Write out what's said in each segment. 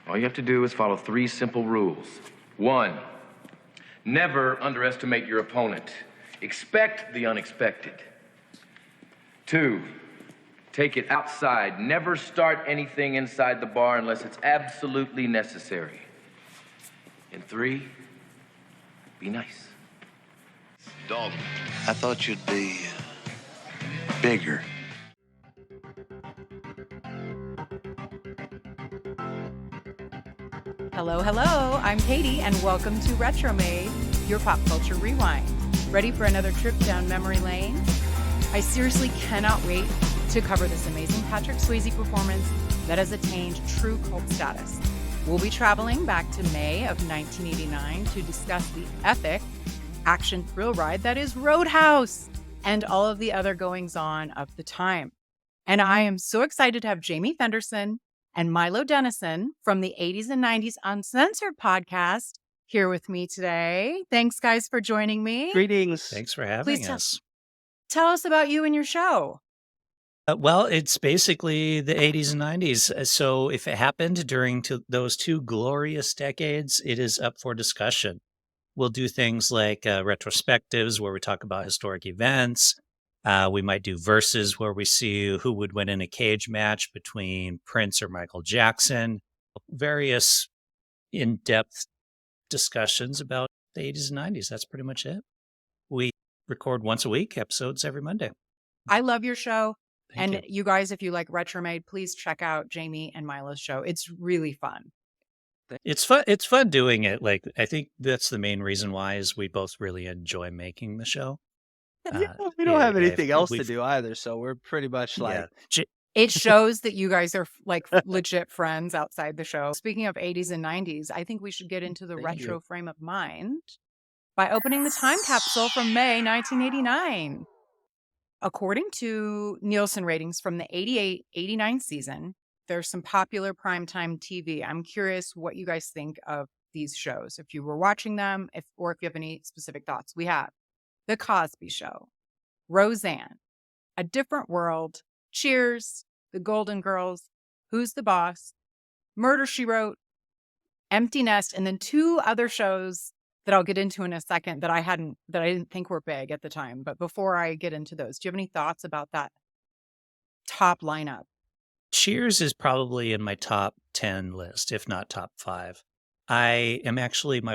All you have to do is follow 3 simple rules. 1, never underestimate your opponent. Expect the unexpected. 2, take it outside. Never start anything inside the bar unless it's absolutely necessary. And 3, be nice. Dalton, I thought you'd be bigger. Hello, hello. I'm Katie, and welcome to Retromade, your pop culture rewind. Ready for another trip down memory lane? I seriously cannot wait to cover this amazing Patrick Swayze performance that has attained true cult status. We'll be traveling back to May of 1989 to discuss the epic action thrill ride that is Roadhouse and all of the other goings-on of the time. And I am so excited to have Jamie Fenderson and Milo Dennison from the 80s and 90s Uncensored podcast here with me today. Thanks, guys, for joining me. Greetings. Thanks for having Please us. Tell us about you and your show. Well, it's basically the 80s and 90s. So if it happened during those 2 glorious decades, it is up for discussion. We'll do things like retrospectives where we talk about historic events. We might do verses where we see who would win in a cage match between Prince or Michael Jackson. Various in-depth discussions about the 80s and 90s. That's pretty much it. We record once a week, episodes every Monday. I love your show. Thank you. You guys, if you like Retromade, please check out Jamie and Milo's show. It's really fun. It's fun. It's fun doing it. Like, I think that's the main reason why is we both really enjoy making the show. We don't have anything else to we've- do either, so we're pretty much like, It shows that you guys are like legit friends outside the show. Speaking of 80s and 90s, I think we should get into the Thank retro you. frame of mind by opening the time capsule from May 1989. According to Nielsen ratings from the 88-89 season, there's some popular primetime TV. I'm curious what you guys think of these shows. If you were watching them, if you have any specific thoughts. We have The Cosby Show, Roseanne, A Different World, Cheers, The Golden Girls, Who's the Boss, Murder, She Wrote, Empty Nest, and then 2 other shows that I'll get into in a second that I didn't think were big at the time. But before I get into those, do you have any thoughts about that top lineup? Cheers is probably in my top 10 list, if not top 5. My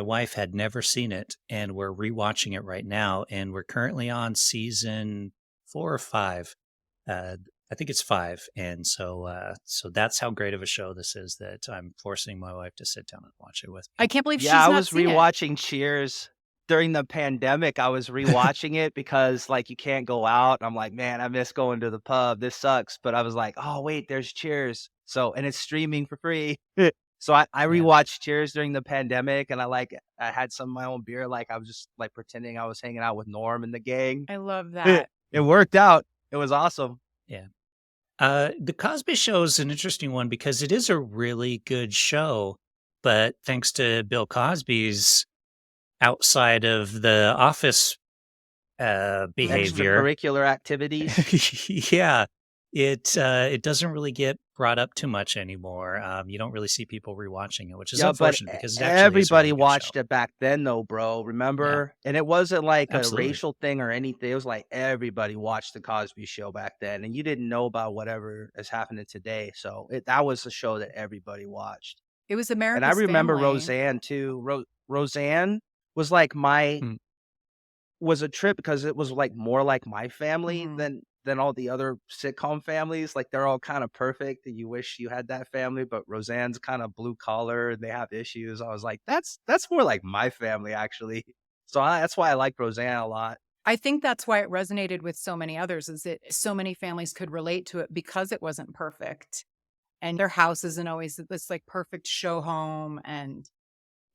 wife had never seen it, and we're rewatching it right now, and we're currently on season 4 or 5. I think it's 5, and so that's how great of a show this is that I'm forcing my wife to sit down and watch it with me. I can't believe she's I not was seen it. rewatching Cheers during the pandemic. I was rewatching it because like you can't go out. I'm like, man, I miss going to the pub. This sucks. But I was like, oh wait, there's Cheers. And it's streaming for free. So I rewatched Cheers during the pandemic, and I had some of my own beer. Like I was just like pretending I was hanging out with Norm and the gang. I love that. It worked out. It was awesome. Yeah. The Cosby Show is an interesting one because it is a really good show, but thanks to Bill Cosby's outside of the office behavior, Extracurricular activities. yeah, it doesn't really get brought up too much anymore. You don't really see people rewatching it, which is unfortunate because it actually everybody is a really good watched show. it back then, though, bro. Remember? And it wasn't like Absolutely. a racial thing or anything. It was like everybody watched the Cosby Show back then, and you didn't know about whatever is happening today. So that was a show that everybody watched. It was America's And I remember Family. Roseanne too. Roseanne was like was a trip because it was like more like My Family than all the other sitcom families. Like they're all kind of perfect and you wish you had that family, but Roseanne's kind of blue collar and they have issues. I was like, that's more like My Family actually. So that's why I like Roseanne a lot. I think that's why it resonated with so many others, is that so many families could relate to it because it wasn't perfect. And their house isn't always this like perfect show home. And,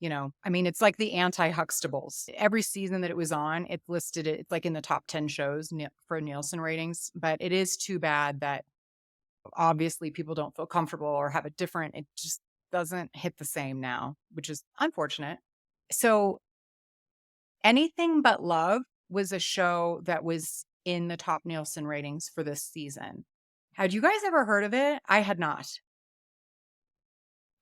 it's like the anti-Huxtables. Every season that it was on, it listed it. It's like in the top 10 shows for Nielsen ratings. But it is too bad that obviously people don't feel comfortable or have it just doesn't hit the same now, which is unfortunate. So Anything But Love was a show that was in the top Nielsen ratings for this season. Had you guys ever heard of it? I had not.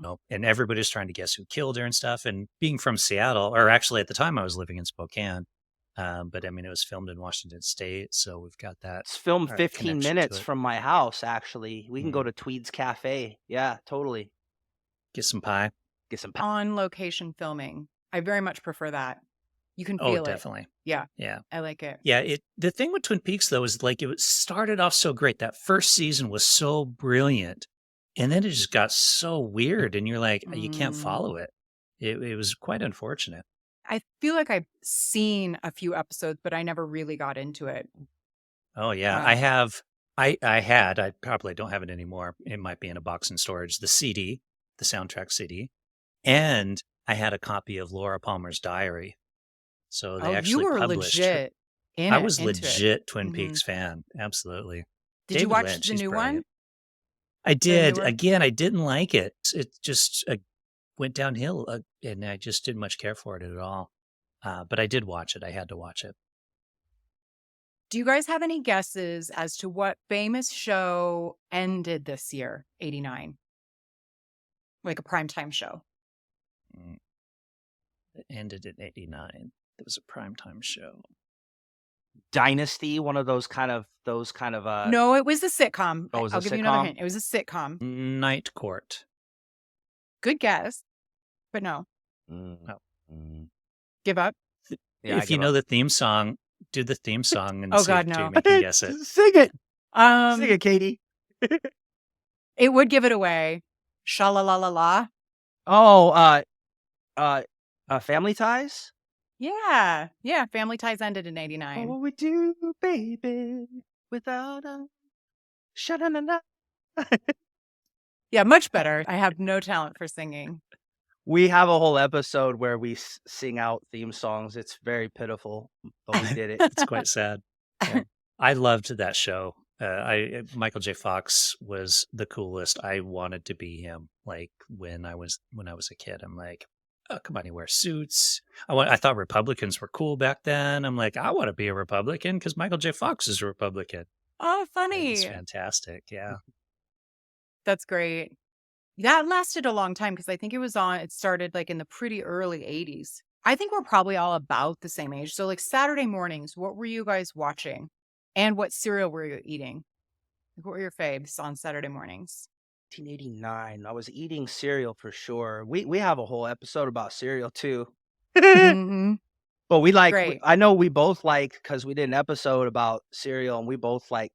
know, and everybody's trying to guess who killed her and stuff. And being from Seattle, or actually at the time I was living in Spokane, but I mean, it was filmed in Washington State, so we've got that. It's filmed 15 connection to minutes it. from my house, actually. We can go to Tweed's Cafe. Yeah, totally. Get some pie. Get some On location filming. I very much prefer that. You can feel Oh, it. definitely. Yeah. Yeah. I like it. Yeah, the thing with Twin Peaks though is like it started off so great. That first season was so brilliant, and then it just got so weird, and you're like, you can't follow it. It was quite unfortunate. I feel like I've seen a few episodes, but I never really got into it. Oh yeah, I have. I had. I probably don't have it anymore. It might be in a box in storage. The CD, the soundtrack CD, and I had a copy of Laura Palmer's Diary. So they actually you were published. legit. I was legit Twin Peaks fan. Absolutely. Did you watch the new one? I did. Again, I didn't like it. It just went downhill, and I just didn't much care for it at all. But I did watch it. I had to watch it. Do you guys have any guesses as to what famous show ended this year, 89? Like a primetime show. It ended in 89. It was a primetime show. Dynasty, one of those kind of No, it was a sitcom. Oh, it was I'll a give you another sitcom? hint. It was a sitcom. Night Court. Good guess, but no. Give up. Yeah, if you know the theme song, do the theme song and Oh, see God, if no. Jamie can guess it. Sing it. Um, Sing it, Katie. It would give it away. Sha-la-la-la-la. Oh, Family Ties? Yeah. Yeah. Family Ties ended in 89. What would we do, baby, without a sha-na-na-na? Yeah, much better. I have no talent for singing. We have a whole episode where we sing out theme songs. It's very pitiful, but we did it. It's quite sad. Yeah. I loved that show. Michael J. Fox was the coolest. I wanted to be him. Like when I was a kid, I'm like, oh, come on, he wears suits. I thought Republicans were cool back then. I'm like, I want to be a Republican because Michael J. Fox is a Republican. Oh, funny. It's fantastic. Yeah. That's great. That lasted a long time because I think it started like in the pretty early 80s. I think we're probably all about the same age. So like Saturday mornings, what were you guys watching? And what cereal were you eating? What were your faves on Saturday mornings? 1989. I was eating cereal for sure. We have a whole episode about cereal too. Mm-hmm. But we like, Great. I know we both like, because we did an episode about cereal and we both like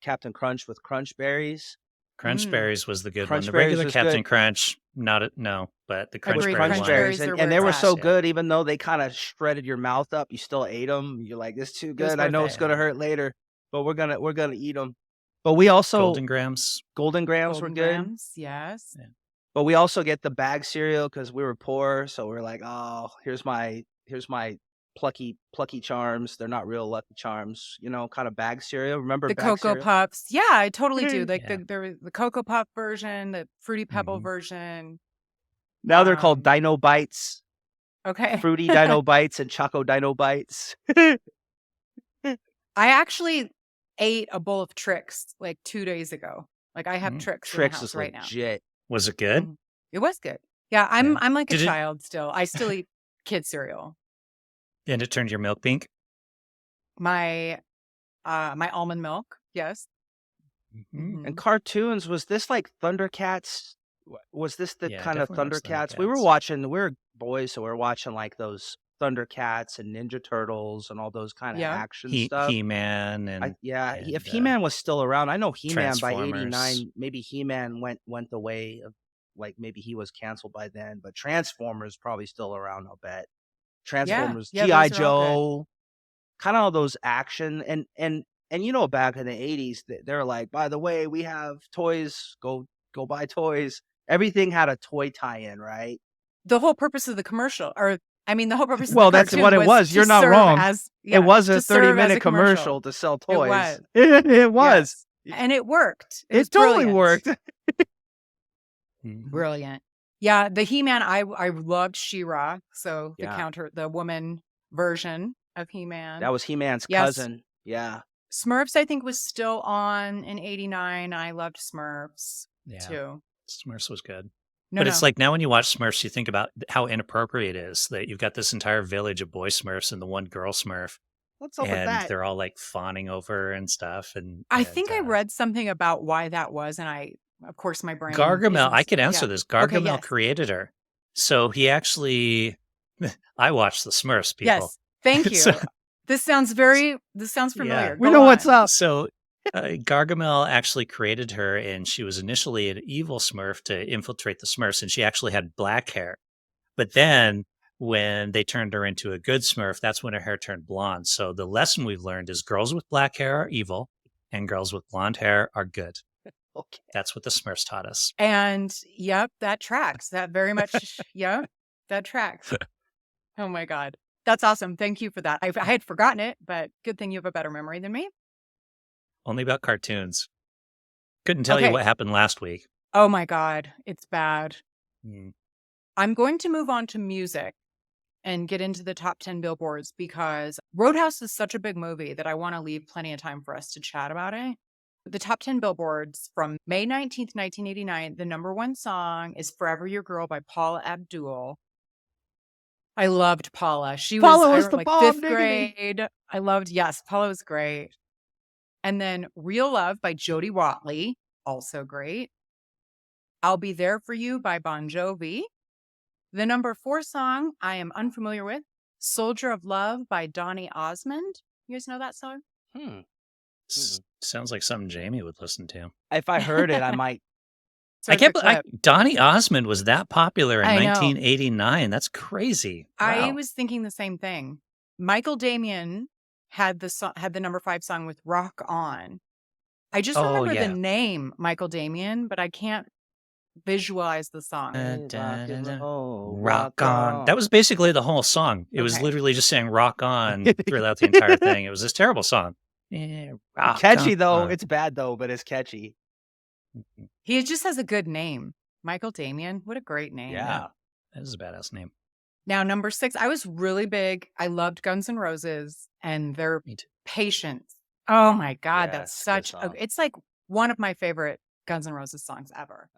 Captain Crunch with Crunch Berries. Crunch Berries was the good Crunch one. The Berries regular was Captain good. Crunch, but the Crunch Agreed. Berry Crunch one. Berries are and where they it's were at. so good, even though they kind of shredded your mouth up, you still ate them. You're like, this is too was good. I worth know it. it's gonna hurt later, but we're gonna eat them. But we also Golden Grams. Golden Grams were Golden good. Grams, yes. Yeah. But we also get the bag cereal because we were poor, so we're like, oh, here's my plucky charms. They're not real Lucky Charms, kind of bag cereal. Remember The bag Cocoa cereal? Puffs. Yeah, I totally do. Like Yeah. there was the Cocoa Puff version, the Fruity Pebble Mhm. version. Now they're called Dino Bites, Okay. Fruity Dino Bites, and Choco Dino Bites. I actually ate a bowl of Trix like 2 days ago. Like I have Trix in the Trix house is right now. legit. Was it good? Mhm. It was good. Yeah, I'm like a Did it- child still. I still eat kid cereal. And it turned your milk pink? My almond milk, yes. Mhm. And cartoons, was this like Thundercats? Was this the Yeah, kind of definitely was Thundercats? We were Thundercats. we were boys, so we were watching like those Thundercats and Ninja Turtles and all those kind of Yeah. action stuff. He-Man and If and, He-Man was still around, I know He-Man by Transformers. 89, maybe He-Man went the way of, like, maybe he was canceled by then, but Transformers probably still around, I'll bet. Transformers, Yeah, G.I. those are all Joe, kind of all those action, and back in the 80s, they're like, by the way, we have toys, go buy toys. Everything had a toy tie-in, right? The whole purpose of the commercial, the whole purpose of Well, the that's cartoon what it was. to You're not serve wrong. it was a to serve as 30-minute commercial to sell toys. was. It was. Yes. And it worked. It was totally brilliant. worked. Mhm. Brilliant. Yeah, the He-Man, I loved She-Ra, so Yeah. the woman version of He-Man. That was He-Man's Yes. cousin. Yeah. Smurfs, I think, was still on in 89. I loved Smurfs Yeah. too. Smurfs was good. No, But no. it's like now when you watch Smurfs, you think about how inappropriate it is that you've got this entire village of boy Smurfs and the one girl Smurf, What's up with and that? they're all like fawning over her and stuff. And I think I read something about why that was, and of course, my brain Gargamel, I isn't. could answer Yeah. this. Okay, Gargamel yes. created her. So he actually, I watched the Smurfs, people. Yes. Thank you. So- This sounds familiar. Yeah. We Go know what's on. up. So Gargamel actually created her, and she was initially an evil Smurf to infiltrate the Smurfs, and she actually had black hair. But then when they turned her into a good Smurf, that's when her hair turned blonde. So the lesson we've learned is girls with black hair are evil, and girls with blonde hair are good. Okay. That's what the Smurfs taught us. And yep, that tracks. That very much, yep, that tracks. Oh my God. That's awesome. Thank you for that. I had forgotten it, but good thing you have a better memory than me. Only about cartoons. Couldn't tell you Okay. what happened last week. Oh my God. It's bad. Mm. I'm going to move on to music and get into the top 10 billboards because Roadhouse is such a big movie that I want to leave plenty of time for us to chat about it. The top 10 billboards from May 19th, 1989, the number one song is Forever Your Girl by Paula Abdul. I loved Paula. Paula was I the like bomb, fifth diggity. grade. Yes, Paula was great. And then Real Love by Jody Watley, also great. I'll Be There For You by Bon Jovi. The number 4 song I am unfamiliar with, Soldier of Love by Donny Osmond. You guys know that song? Sounds like something Jamie would listen to. If I heard it, I might. So I it's a can't believe clip. Donny Osmond was that popular in I know. 1989. That's crazy. I Wow. was thinking the same thing. Michael Damian had the number 5 song with Rock On. I just Oh, remember yeah. the name Michael Damian, but I can't visualize the song. Rock on. That was basically the whole song. It was Okay. literally just saying rock on throughout the entire thing. It was this terrible song. Yeah, rock Catchy on. though. It's bad though, but it's catchy. He just has a good name. Michael Damian. What a great name. Yeah. That is a badass name. Now, number 6, I was really big. I loved Guns N' Roses and their Me too. Patience. Oh my God. Yeah, That's it's a good such song. it's like one of my favorite Guns N' Roses songs ever.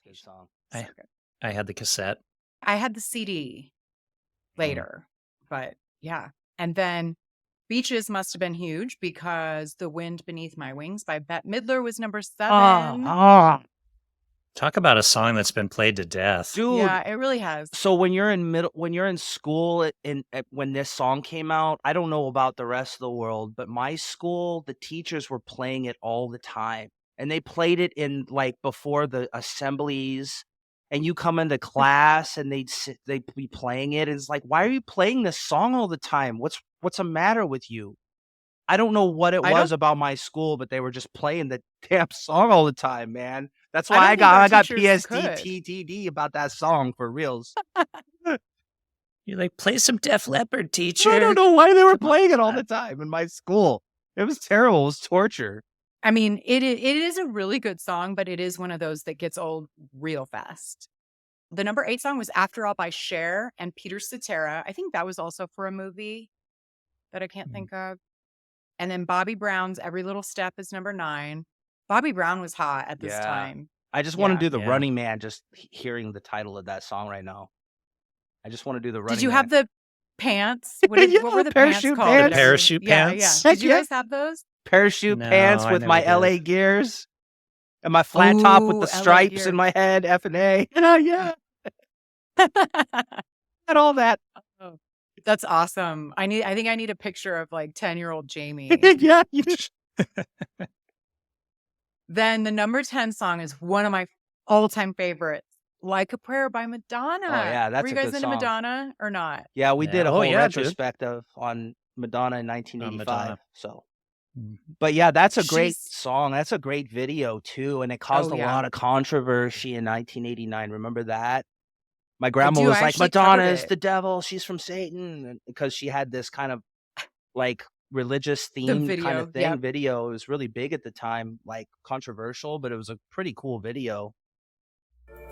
Good song. So I- good. I had the cassette. I had the CD later, but yeah. And then Beaches must have been huge because The Wind Beneath My Wings by Bette Midler was number 7. Talk about a song that's been played to death. Dude. Yeah, it really has. So when you're in school when this song came out, I don't know about the rest of the world, but my school, the teachers were playing it all the time. And they played it in like before the assemblies, and you come into class and they'd be playing it. It's like, why are you playing this song all the time? What's the matter with you? I don't know what it I was don't- about my school, but they were just playing the damn song all the time, man. That's I why don't I think our got teachers could. PSDTTD about that song for reals. You're like, play some Def Leppard, teacher. I don't know why they were Come on. playing it all the time in my school. It was terrible. It was torture. I mean, it is a really good song, but it is one of those that gets old real fast. The number 8 song was After All by Cher and Peter Cetera. I think that was also for a movie that I can't think of. And then Bobby Brown's Every Little Step is number 9. Bobby Brown was hot at this Yeah. time. I just want to Yeah. do the Yeah. Running Man just hearing the title of that song right now. I just want to do the Running Did you Man. have the pants? What Yeah, were the parachute pants called? pants. The parachute pants? Yeah. Heck Did you yeah. guys have those? parachute No, pants I with never my did. LA gears and my flat top with Ooh, the LA stripes gear. in my head, F and A. Yeah, had all that. That's awesome. I think I need a picture of like 10-year-old Jamie. Yeah, Then the number 10 song is one of my all-time favorites, Like a Prayer by Madonna. yeah, that's Were you a guys good into song. Madonna or not? yeah. We Yeah. did a Oh, whole yeah, dude. retrospective on Madonna in 1985. Madonna. So, Mhm. but yeah, that's a great She's- song. That's a great video too, and it caused a yeah. lot of controversy in 1989. Remember that? My grandma do. was I like, actually "Madonna covered is it. the devil. She's from Satan," because she had this kind of like religious theme kind video, of thing. yep. Video. It was really big at the time, like controversial, but it was a pretty cool video. When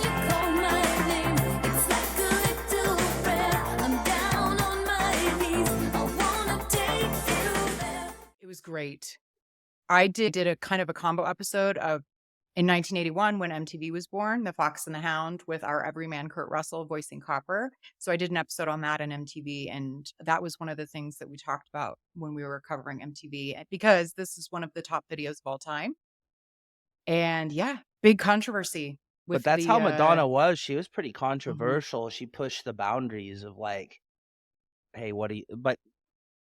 you call my name, it's like a little prayer great. I did a kind of a combo episode of in 1981 when MTV was born, The Fox and the Hound, with our everyman Kurt Russell voicing Copper. So I did an episode on that on MTV, and that was one of the things that we talked about when we were covering MTV, because this is one of the top videos of all time. And yeah, big controversy. But that's how Madonna was. She was pretty controversial. She pushed the boundaries of like, hey, what do you? But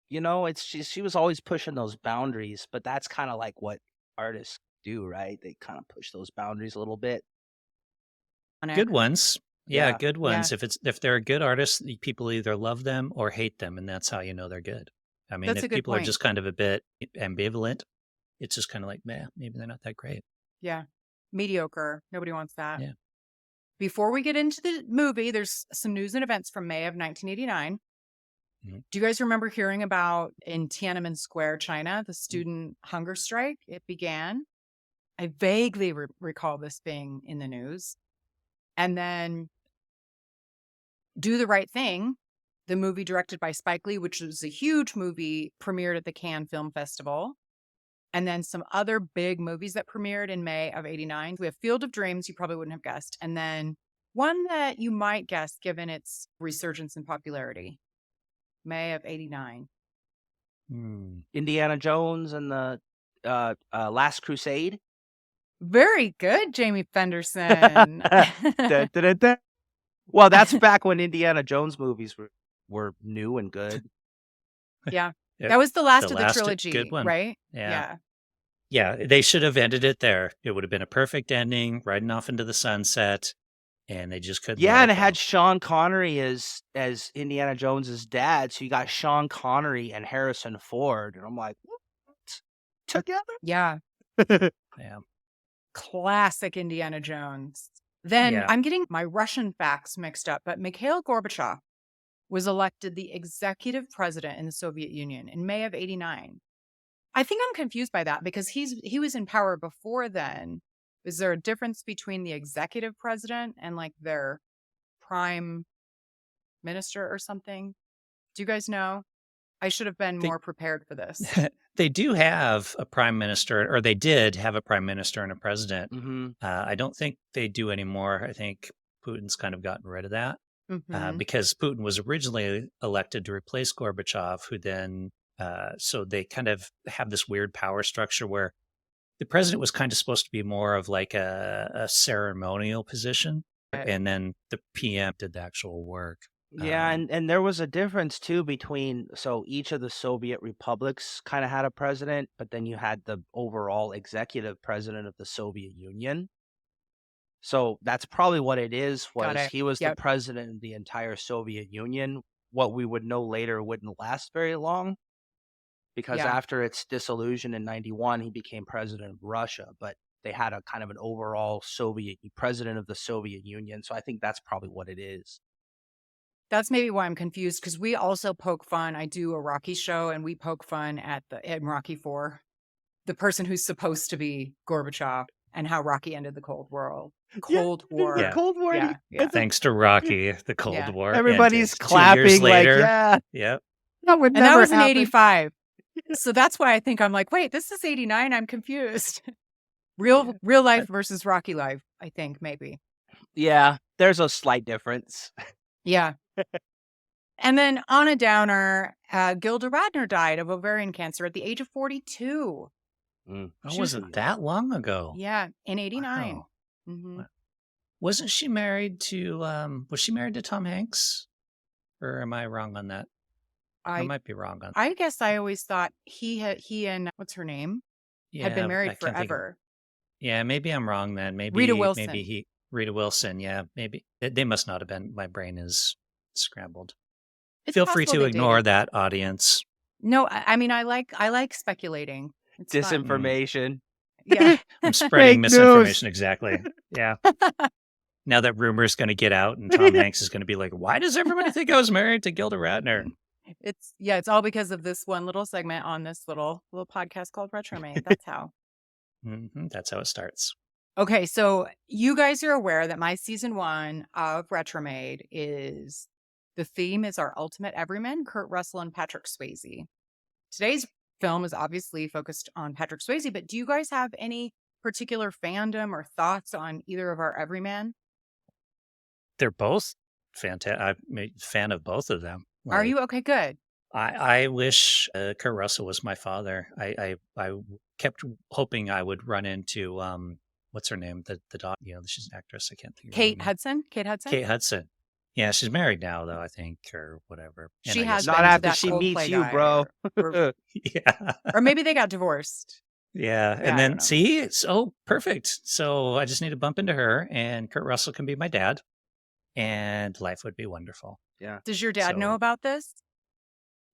you know, it's she was always pushing those boundaries. But that's kind of like what artists do, right? They kind of push those boundaries a little bit. Good ones. Yeah, Yeah. good ones. Yeah. If they're a good artist, people either love them or hate them, and that's how you know they're good. I mean, That's a if good people are point. just kind of a bit ambivalent, it's just kind of like, meh, maybe they're not that great. Yeah. Mediocre. Nobody wants that. Yeah. Before we get into the movie, there's some news and events from May of 1989. Mhm. Do you guys remember hearing about in Tiananmen Square, China, the student hunger strike? It began. I vaguely recall this being in the news. And then Do the Right Thing, the movie directed by Spike Lee, which was a huge movie, premiered at the Cannes Film Festival. And then some other big movies that premiered in May of 89. We have Field of Dreams, you probably wouldn't have guessed. And then one that you might guess given its resurgence in popularity, May of 89. Indiana Jones and the Last Crusade. Very good, Jamie Fenderson. Da, da, da, da. Well, that's back when Indiana Jones movies were new and good. Yeah. Yep. That was the last The of the last trilogy, good one. right? Yeah. Yeah, they should have ended it there. It would have been a perfect ending, riding off into the sunset, and they just couldn't. Yeah, let and it go. had Sean Connery as Indiana Jones's dad. So you got Sean Connery and Harrison Ford, and I'm like, what? Together? Yeah. Yeah. Classic Indiana Jones. Then Yeah. I'm getting my Russian facts mixed up, but Mikhail Gorbachev was elected the executive president in the Soviet Union in May of 89. I think I'm confused by that because he was in power before then. Is there a difference between the executive president and like their prime minister or something? Do you guys know? I should have been more prepared for this. They do have a prime minister, or they did have a prime minister and a president. I don't think they do anymore. I think Putin's kind of gotten rid of that because Putin was originally elected to replace Gorbachev, who then, so they kind of have this weird power structure where the president was kind of supposed to be more of like a ceremonial position, and then the PM did the actual work. Yeah, and there was a difference too between, so each of the Soviet republics kind of had a president, but then you had the overall executive president of the Soviet Union. So that's probably what it is, he was the president of the entire Soviet Union. What we would know later wouldn't last very long, because after its dissolution in 91, he became president of Russia, but they had a kind of an overall president of the Soviet Union. So I think that's probably what it is. That's maybe why I'm confused, because we also poke fun. I do a Rocky show, and we poke fun in Rocky IV, the person who's supposed to be Gorbachev, and how Rocky ended the Cold War. Cold War. Yeah. Thanks to Rocky, the Cold War. Everybody's ended. clapping 2 years later, like, yeah. Yep. That would And never that was in happen. 85. So that's why I think I'm like, wait, this is 89. I'm confused. Real life versus Rocky life, I think, maybe. Yeah, there's a slight difference. Yeah. And then on a downer, Gilda Radner died of ovarian cancer at the age of 42. It wasn't that long ago. Yeah, in 89. Wow. Mm-hmm. Wasn't she married to, was she married to Tom Hanks? Or am I wrong on that? I might be wrong on that. I guess I always thought he and, what's her name? Had been married forever. Yeah, maybe I'm wrong then. Maybe Rita Wilson. Maybe Rita Wilson, yeah. Maybe. They must not have been. My brain is scrambled. Feel free to ignore that, audience. No, I mean, I like speculating. It's disinformation. Yeah. I'm spreading misinformation. Exactly. Yeah. Now that rumor's going to get out and Tom Hanks is going to be like, why does everybody think I was married to Gilda Radner? It's all because of this one little segment on this little podcast called Retromade. That's how. That's how it starts. Okay, so you guys are aware that my season 1 of Retromade the theme is our ultimate everyman, Kurt Russell and Patrick Swayze. Today's film is obviously focused on Patrick Swayze, but do you guys have any particular fandom or thoughts on either of our everyman? They're both fantastic. I'm a fan of both of them. Are Like, you? Okay, good. I wish Kurt Russell was my father. I kept hoping I would run into what's her name? The daughter. She's an actress. I can't think of her Kate name. Hudson? Kate Hudson? Kate Hudson. Yeah, she's married now, though, I think, or whatever. And She I has guess been Not to after that she Coldplay meets you, guy, bro. yeah, or maybe they got divorced. yeah. Yeah, And I don't then know. see, it's perfect. So I just need to bump into her, and Kurt Russell can be my dad, and life would be wonderful. Yeah. Does your dad know So, about this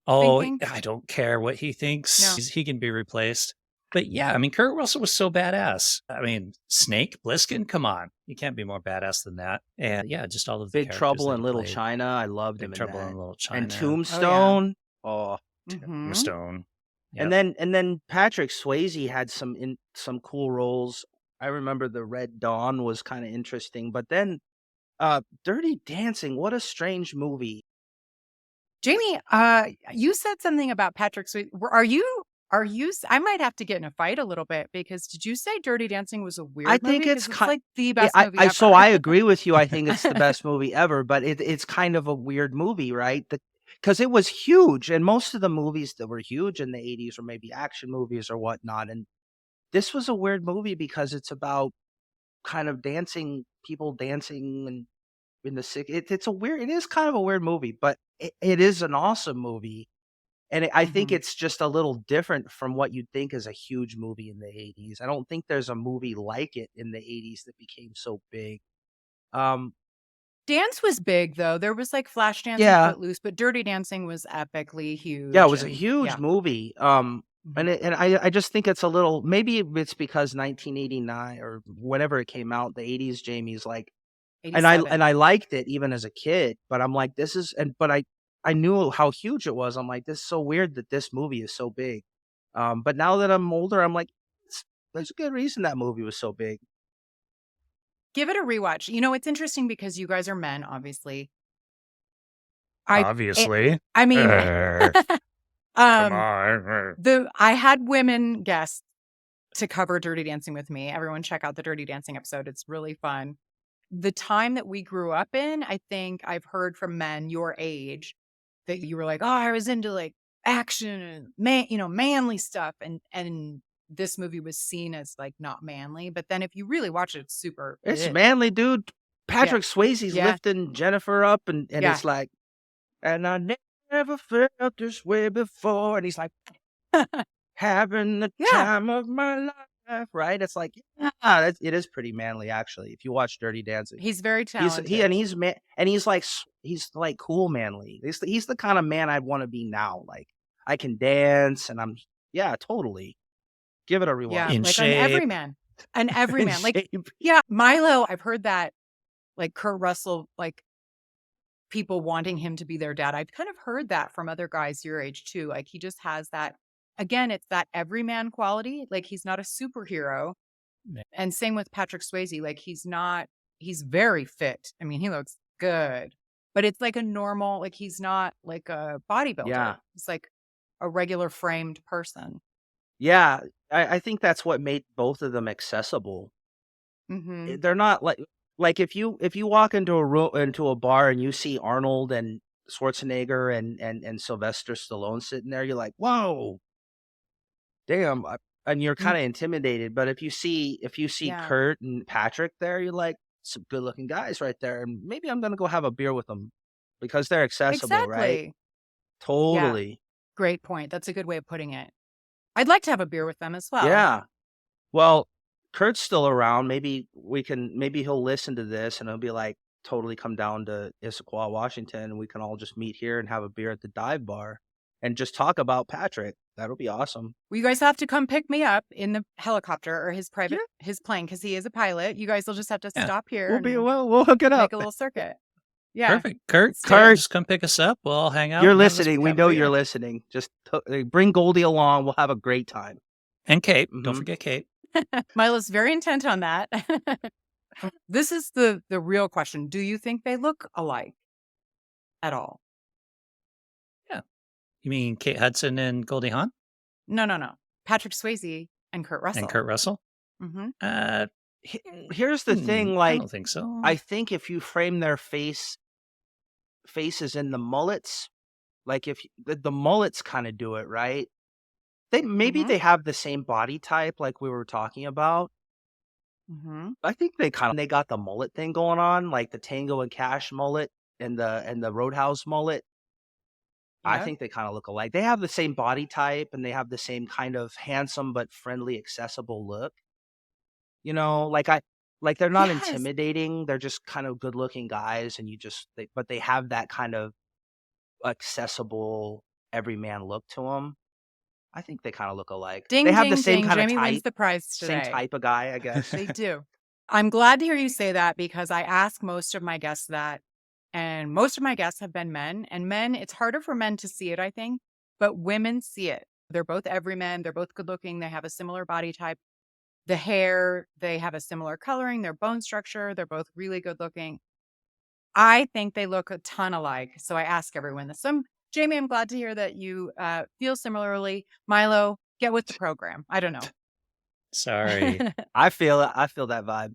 oh, thinking? I don't care what he thinks. No. He can be replaced. But yeah, I mean, Kurt Russell was so badass. I mean, Snake Plissken, come on, you can't be more badass than that. And yeah, just all of the Big characters Trouble that in he Little played. China. I loved him Big in Trouble that. in Little And China, Tombstone. Oh, Mhm. Stone. and then Patrick Swayze had some cool roles. I remember the Red Dawn was kind of interesting, but then Dirty Dancing, what a strange movie. Jamie, you said something about Patrick Swayze. Are you? I might have to get in a fight a little bit because did you say Dirty Dancing was a weird I think movie? it's 'Cause it's kind. like the Yeah, best movie ever. so I agree with you. I think it's the best movie ever, but it's kind of a weird movie, right? Because it was huge, and most of the movies that were huge in the 80s were maybe action movies or whatnot. And this was a weird movie because it's about kind of people dancing and in the sick. It is kind of a weird movie, but it is an awesome movie. And I think Mhm. it's just a little different from what you'd think is a huge movie in the 80s. I don't think there's a movie like it in the 80s that became so big. Dance was big though. There was like Flashdance and Yeah, Footloose, but Dirty Dancing was epically yeah, it huge. was a And huge yeah. movie. Mhm. And I just think it's a little, maybe it's because 1989 or whenever it came out, the 80s, Jamie's like, and 87. I liked it even as a kid, but I'm like, but I knew how huge it was. I'm like, this is so weird that this movie is so big. But now that I'm older, I'm like, there's a good reason that movie was so big. Give it a rewatch. It's interesting because you guys are men, obviously. I Obviously. I mean, Come on. I had women guests to cover Dirty Dancing with me. Everyone check out the Dirty Dancing episode. It's really fun. The time that we grew up in, I think I've heard from men your age that you were like, oh, I was into like action and manly stuff. And this movie was seen as like not manly. But then if you really watch it, it's super. It's it is. manly, dude. Patrick Swayze's Yeah. lifting Jennifer up, and Yeah. it's like, and I never felt this way before. And he's like, having the Yeah. time of my life, right? It's like, yeah, it is pretty manly, actually. If you watch Dirty Dancing, He's very he's talented. he's like cool manly. He's the kind of man I'd want to be now. Like, I can dance, and totally. Give it a rewatch. Yeah, In like shape. an everyman. In Like, shape. yeah, Milo, I've heard that, like Kurt Russell, like people wanting him to be their dad. I've kind of heard that from other guys your age too. Like he just has that, again, it's that everyman quality. Like he's not a superhero. Yeah. And same with Patrick Swayze. Like he's very fit. I mean, he looks good, but it's like a normal, like he's not like a bodybuilder. Yeah. He's like a regular framed person. Yeah, I think that's what made both of them accessible. Mm-hmm. They're not like if you walk into a bar and you see Arnold and Schwarzenegger and Sylvester Stallone sitting there, you're like, whoa, damn, and you're kind of intimidated. But if you see Yeah. Kurt and Patrick there, you're like, some good looking guys right there, and maybe I'm gonna go have a beer with them because they're accessible, right? Exactly. Totally. Great point. That's a good way of putting it. I'd like to have a beer with them as well. Yeah. Well, Kurt's still around. Maybe he'll listen to this and he'll be like, totally come down to Issaquah, Washington, and we can all just meet here and have a beer at the dive bar and just talk about Patrick. That'll be awesome. Well, you guys have to come pick me up in the helicopter or his plane because he is a pilot. You guys will just have to stop here. We'll hook it up. Make a little circuit. Yeah. Perfect. Kurt, just come pick us up. We'll all hang out. You're and have us- listening. We have a know beer. you're listening. Just bring Goldie along. We'll have a great time. And Kate. Don't Mhm. forget Kate. Milo's very intent on that. This is the real question. Do you think they look alike at all? You mean Kate Hudson and Goldie Hawn? No. Patrick Swayze and Kurt Russell. And Kurt Russell? Mm-hmm. Here's the thing, I like, don't think so. I think if you frame their faces in the mullets, like if the mullets kind of do it, right? Maybe Mhm. they have the same body type like we were talking about. Mm-hmm. I think they got the mullet thing going on, like the Tango and Cash mullet and the Roadhouse mullet. I Yeah. think they kind of look alike. They have the same body type and they have the same kind of handsome but friendly, accessible look. You know, like they're not Yes. intimidating. They're just kind of good-looking guys, and but they have that kind of accessible, everyman look to them. I think they kind of look alike. Ding, They have the ding, same ding. kind of Jamie wins type, the prize same today. type of guy, I guess. They do. I'm glad to hear you say that because I ask most of my guests that, and most of my guests have been men. And men, it's harder for men to see it, I think, but women see it. They're both everymen. They're both good looking. They have a similar body type. The hair, they have a similar coloring, their bone structure. They're both really good looking. I think they look a ton alike. So I ask everyone this. So, Jamie, I'm glad to hear that you feel similarly. Milo, get with the program. I don't know. Sorry. I feel it. I feel that vibe.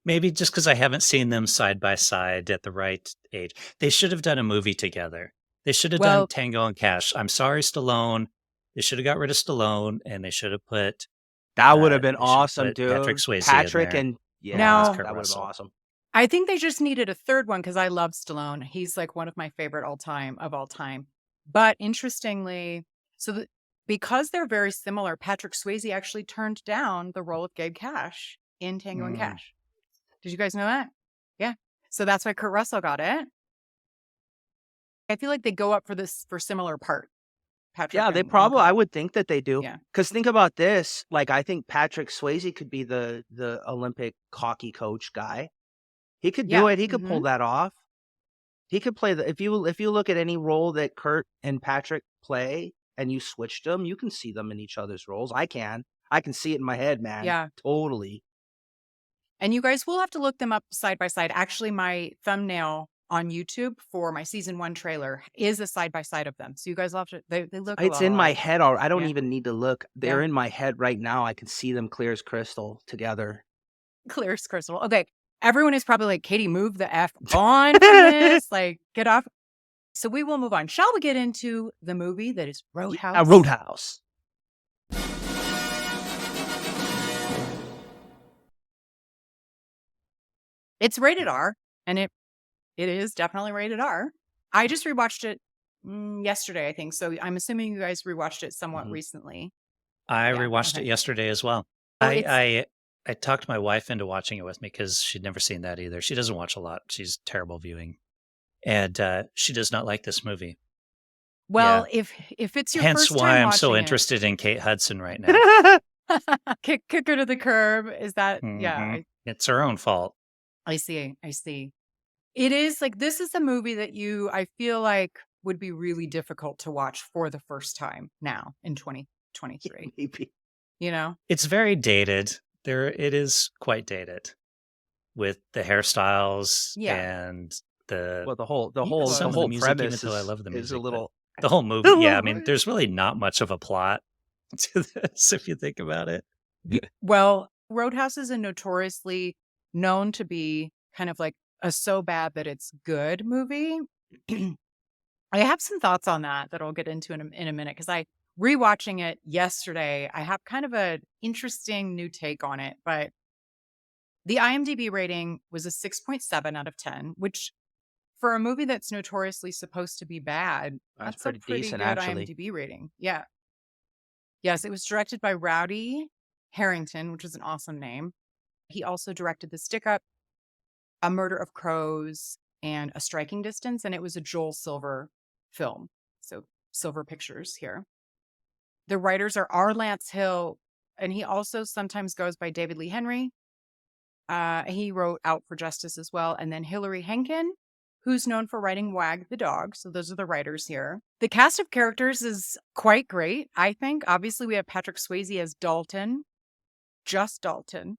Maybe just because I haven't seen them side by side at the right age. They should have done a movie together. They should have done Well, Tango and Cash. I'm sorry, Stallone. They should have got rid of Stallone and they should have put That would have been they should have awesome, put dude. Patrick Swayze Patrick in there. and yeah, Now- Kurt that would have been Russell. awesome. I think they just needed a third one because I love Stallone. He's like one of my favorite of all time. But interestingly, because they're very similar, Patrick Swayze actually turned down the role of Gabe Cash in Tango and Cash. Did you guys know that? Yeah. So that's why Kurt Russell got it. I feel like they go up for similar part. Patrick. Yeah, they and probably. Kurt. I would think that they do. Yeah. Because think about this. Like, I think Patrick Swayze could be the Olympic hockey coach guy. He could do Yeah. it. He could pull that off. He could play if you look at any role that Kurt and Patrick play, and you switched them, you can see them in each other's roles. I can see it in my head, man. Yeah. Totally. And you guys will have to look them up side by side. Actually, my thumbnail on YouTube for my season 1 trailer is a side by side of them. So you guys will have to. They look. It's in my head. I don't Yeah. even need to look. They're Yeah. in my head right now. I can see them clear as crystal together. Clear as crystal. Okay. Everyone is probably like, Katie, move the F on from this. Like, get off. So we will move on. Shall we get into the movie that is Roadhouse? Roadhouse. It's rated R, and it is definitely rated R. I just rewatched it yesterday, I think. So I'm assuming you guys rewatched it somewhat recently. I Yeah, rewatched okay. it yesterday as well. Well, it's- I talked my wife into watching it with me because she'd never seen that either. She doesn't watch a lot. She's terrible viewing. And she does not like this movie. Well, if it's your Hence first why time I'm so watching it- interested in Kate Hudson right now. kick her to the curb. Is that yeah? Mhm. It's her own fault. I see. It is like this is a movie that I feel like would be really difficult to watch for the first time now in 2023. Maybe. You know? It's very dated. It is quite dated with the hairstyles and the Well, the whole some of the music, even premise though I love the is music, a little. the whole movie. Yeah, I mean, there's really not much of a plot to this if you think about it. Well, Roadhouse is a notoriously known to be kind of like a so bad that it's good movie. I have some thoughts on that I'll get into in a minute because I rewatching it yesterday. I have kind of an interesting new take on it, but the IMDb rating was a 6.7 out of 10, which for a movie that's notoriously supposed to be bad, That's a pretty pretty decent, good actually. IMDb rating. Yeah. Yes, it was directed by Rowdy Harrington, which is an awesome name. He also directed The Stick Up, A Murder of Crows, and A Striking Distance, and it was a Joel Silver film. So Silver Pictures here. The writers are R. Lance Hill, and he also sometimes goes by David Lee Henry. He wrote Out for Justice as well. And then Hilary Henkin, who's known for writing Wag the Dog. So those are the writers here. The cast of characters is quite great, I think. Obviously, we have Patrick Swayze as Dalton, just Dalton.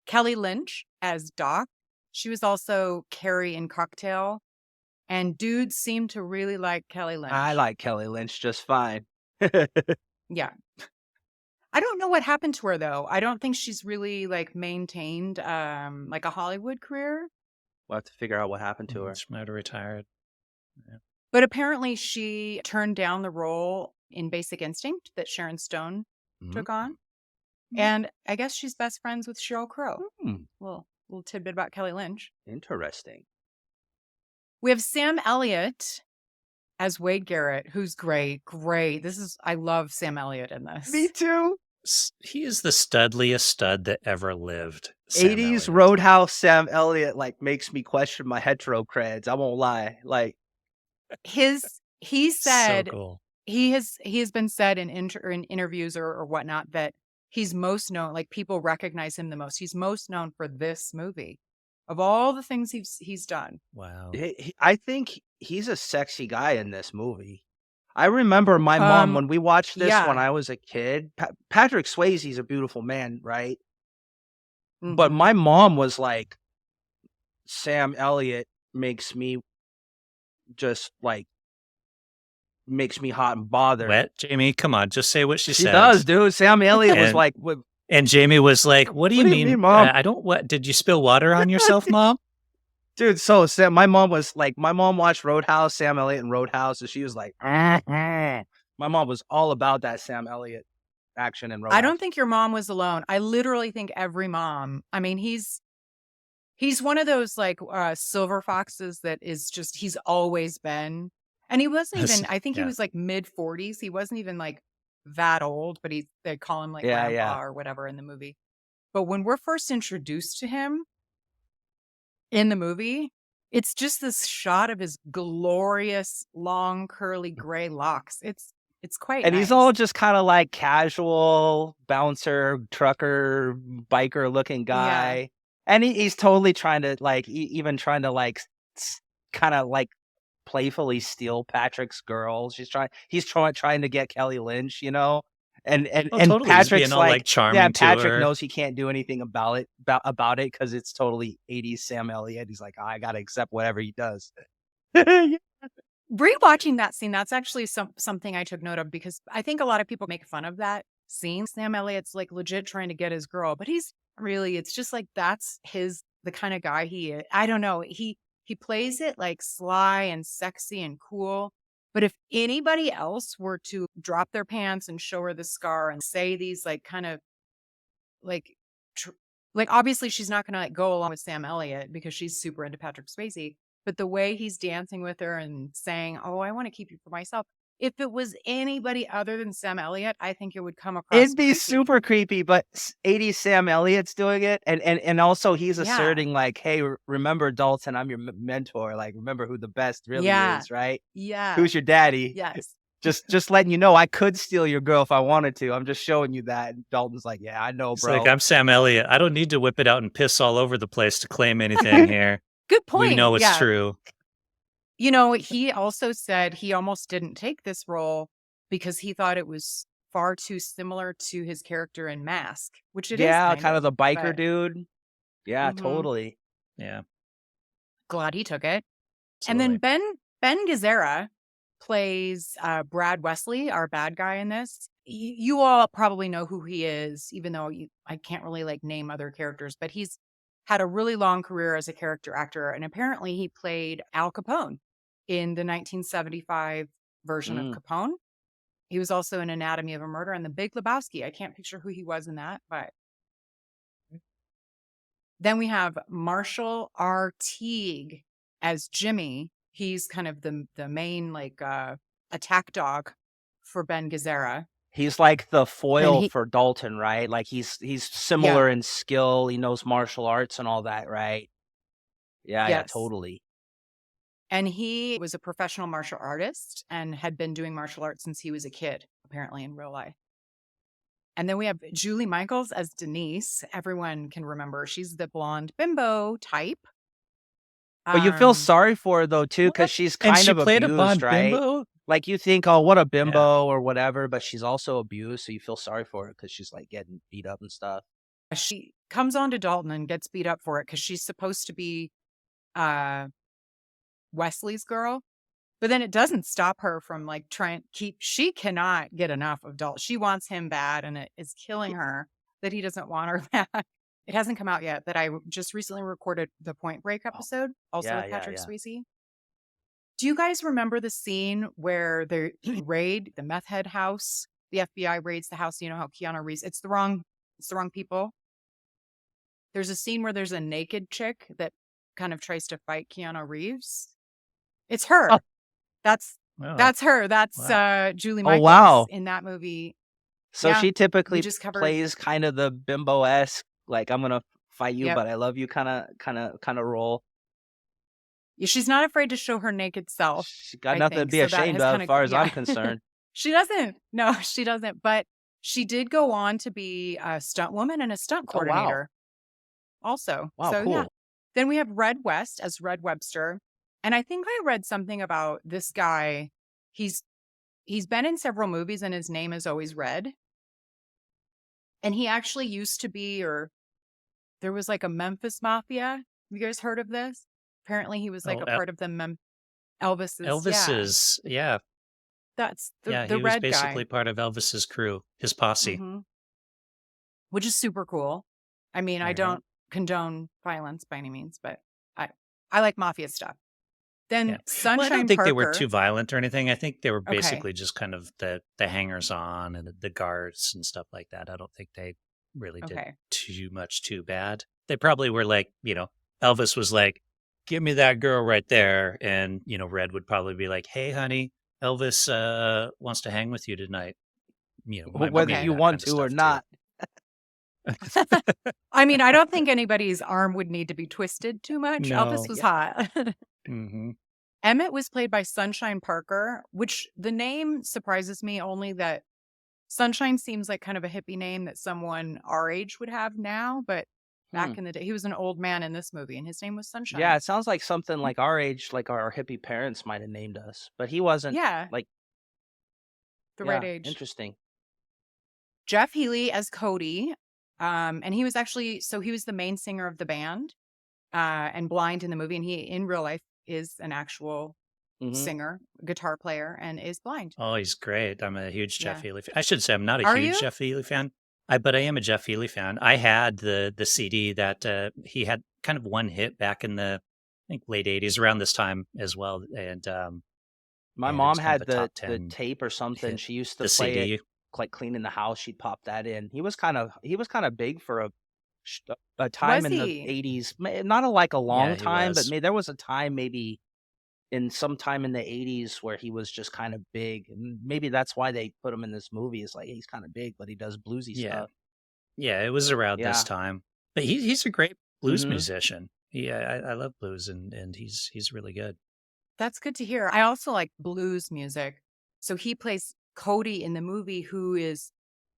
Kelly Lynch as Doc. She was also Carrie in Cocktail. And dudes seem to really like Kelly Lynch. I like Kelly Lynch just fine. Yeah. I don't know what happened to her though. I don't think she's really like maintained like a Hollywood career. We'll have to figure out what happened to her. She might have retired. Yeah. But apparently she turned down the role in Basic Instinct that Sharon Stone took on. And I guess she's best friends with Sheryl Crow. Little tidbit about Kelly Lynch. Interesting. We have Sam Elliott as Wade Garrett, who's great. Great. I love Sam Elliott in this. Me too. He is the studliest stud that ever lived. Sam 80s Elliott. Roadhouse Sam Elliott like makes me question my hetero creds. I won't lie. Like he said so cool. he has been said in interviews or whatnot that he's most known, like people recognize him the most. He's most known for this movie of all the things he's done. Wow. I think he's a sexy guy in this movie. I remember my mom when we watched this when I was a kid. Patrick Swayze's a beautiful man, right? But my mom was like, Sam Elliott makes me hot and bothered. What? Jamie, come on, just say what she said. She does, dude. Sam Elliott was like, and Jamie was like, "What do you mean, Mom? I don't. What? Did you spill water on yourself, Mom?" Dude, so my mom watched Roadhouse, Sam Elliott and Roadhouse, and she was like, my mom was all about that Sam Elliott action in Roadhouse. I don't think your mom was alone. I literally think every mom. I mean, he's one of those like silver foxes that is just he's always been, and he wasn't even. I think he was like mid-40s. He wasn't even like that old, but they call him like grandpa or whatever in the movie. But when we're first introduced to him in the movie, it's just this shot of his glorious long curly gray locks. It's quite and nice. He's all just kind of like casual bouncer, trucker, biker looking guy. And he's totally trying to like even trying to like kind of like playfully steal Patrick's girl. He's trying to get Kelly Lynch, you know. And totally. Patrick's all, like charming to Patrick her. knows he can't do anything about it because it's totally 80s Sam Elliott. He's like, I gotta accept whatever he does. Rewatching that scene, that's actually something I took note of because I think a lot of people make fun of that scene. Sam Elliott's like legit trying to get his girl, but he's really, it's just like that's the kind of guy he is. I don't know. He plays it like sly and sexy and cool. But if anybody else were to drop their pants and show her the scar and say these like kind of like obviously she's not going to like go along with Sam Elliott because she's super into Patrick Swayze. But the way he's dancing with her and saying, "Oh, I want to keep you for myself." If it was anybody other than Sam Elliott, I think it would come across. It'd be creepy. super creepy, but 80s Sam Elliott's doing it, and also he's asserting like, "Hey, remember Dalton? I'm your mentor. Like, remember who the best really is, right? Yeah. Who's your daddy? Yes. Just letting you know, I could steal your girl if I wanted to. I'm just showing you that." And Dalton's like, "Yeah, I know, It's bro. like, I'm Sam Elliott. I don't need to whip it out and piss all over the place to claim anything here. Good point. We know it's true." You know, he also said he almost didn't take this role because he thought it was far too similar to his character in Mask, which it is. Yeah, kind of the biker dude. Yeah, Mhm. totally. Yeah. Glad he took it. Absolutely. And then Ben Gazzara plays Brad Wesley, our bad guy in this. You all probably know who he is, even though I can't really like name other characters, but he's had a really long career as a character actor. And apparently he played Al Capone in the 1975 version of Capone. He was also in Anatomy of a Murder and The Big Lebowski. I can't picture who he was in that, but then we have Marshall R. Teague as Jimmy. He's kind of the main like attack dog for Ben Gazzara. He's like the foil for Dalton, right? Like he's similar in skill. He knows martial arts and all that, right? Yeah, totally. And he was a professional martial artist and had been doing martial arts since he was a kid, apparently in real life. And then we have Julie Michaels as Denise. Everyone can remember. She's the blonde bimbo type. But you feel sorry for her though too, because she's kind of played abused, a blonde right? bimbo? Like you think, oh, what a bimbo or whatever, but she's also abused, so you feel sorry for her because she's like getting beat up and stuff. She comes on to Dalton and gets beat up for it because she's supposed to be Wesley's girl. But then it doesn't stop her from like she cannot get enough of Dalton. She wants him bad, and it is killing her that he doesn't want her back. It hasn't come out yet, but I just recently recorded the Point Break episode, also with Patrick Swayze. Do you guys remember the scene where they raid the meth head house? The FBI raids the house. You know how Keanu Reeves, it's the wrong people. There's a scene where there's a naked chick that kind of tries to fight Keanu Reeves. It's her. Oh. That's her. That's Wow. Julie Oh, Michaels wow. in that movie. So Yeah, she typically just covered- plays kind of the bimbo-esque, like I'm gonna fight you, Yep. but I love you kind of role. Yeah, she's not afraid to show her naked self. She got I nothing think. to be So that ashamed has of, kinda- as far as yeah. I'm concerned. She doesn't. No, she doesn't. But she did go on to be a stunt woman and a stunt Oh, wow. coordinator. Also. Wow, So, cool. yeah. Then we have Red West as Red Webster. And I think I read something about this guy. He's been in several movies and his name is always Red. And he actually used to be, or there was like a Memphis Mafia. You guys heard of this? Apparently he was like Oh, a part of the Elvis's. Elvis's, yeah. That's the he was red basically guy. part of Elvis's crew, his posse. Mhm. Which is super cool. I mean, I Mhm. don't condone violence by any means, but I like mafia stuff. Then Yeah. Sunshine Well, I don't think Parker. they were too violent or anything. I think they were Okay. basically just kind of the hangers on and the guards and stuff like that. I don't think they really did Okay. too bad. They probably were like, Elvis was like, "Give me that girl right there," and Red would probably be like, "Hey, honey, Elvis wants to hang with you tonight." Whether maybe you that want kind of to or stuff, not. I mean, I don't think anybody's arm would need to be twisted too much. Elvis No. was hot. hmm Emmett was played by Sunshine Parker, which the name surprises me only that Sunshine seems like kind of a hippie name that someone our age would have now, but back in the day, he was an old man in this movie and his name was Sunshine. Yeah, it sounds like something like our age, like our hippie parents might have named us, but he wasn't. Yeah. Like The yeah, right age. Interesting. Jeff Healey as Cody. And he was actually, so he was the main singer of the band and blind in the movie. And he, in real life, is an actual Mhm. singer, guitar player, and is blind. Oh, he's great. I'm a huge Jeff Yeah. Healey fan. I should say I'm not a Are huge you? Jeff Healey fan, but I am a Jeff Healey fan. I had the CD that he had kind of one hit back in the, I think, late 80s, around this time as well. And My and it mom was kind had of a top the 10 tape or something. hit, She used to the play CD. it like cleaning the house. She'd pop that in. He was kind of big for a time Was in the he? 80s. Not like a long Yeah, he time, but was. there was a time maybe in some time in the 80s where he was just kind of big. And maybe that's why they put him in this movie. It's like he's kind of big, but he does bluesy Yeah. stuff. Yeah, it was around this Yeah. time. But he's a great blues Mhm. musician. Yeah, I love blues, and he's really good. That's good to hear. I also like blues music. So he plays Cody in the movie, who is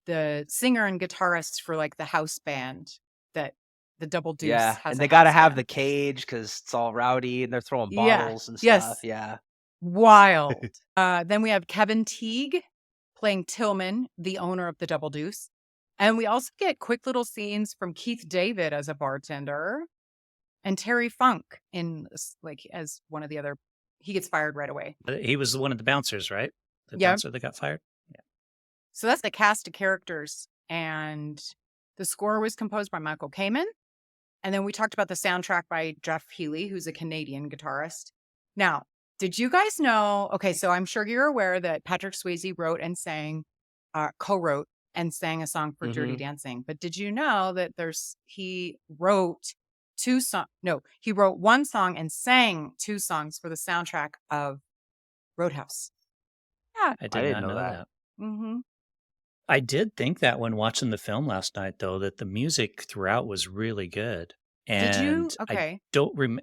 the singer and guitarist for like the house band that the Double Deuce Yeah, has. and a they got to house have band. the cage because it's all rowdy and they're throwing Yeah. bottles and Yes. stuff. Yeah. Wild. Then we have Kevin Teague playing Tillman, the owner of the Double Deuce. And we also get quick little scenes from Keith David as a bartender and Terry Funk as one of the other. He gets fired right away. He was one of the bouncers, right? The Yeah. bouncer that got fired. So that's the cast of characters. And the score was composed by Michael Kamen. And then we talked about the soundtrack by Jeff Healey, who's a Canadian guitarist. Now, did you guys know? Okay, so I'm sure you're aware that Patrick Swayze wrote and sang, co-wrote and sang a song for Dirty Mhm. Dancing. But did you know that he wrote he wrote one song and sang two songs for the soundtrack of Roadhouse. Yeah. I did didn't not know know that. that. Mm-hmm. I did think that when watching the film last night, though, that the music throughout was really good. Did you? And Okay.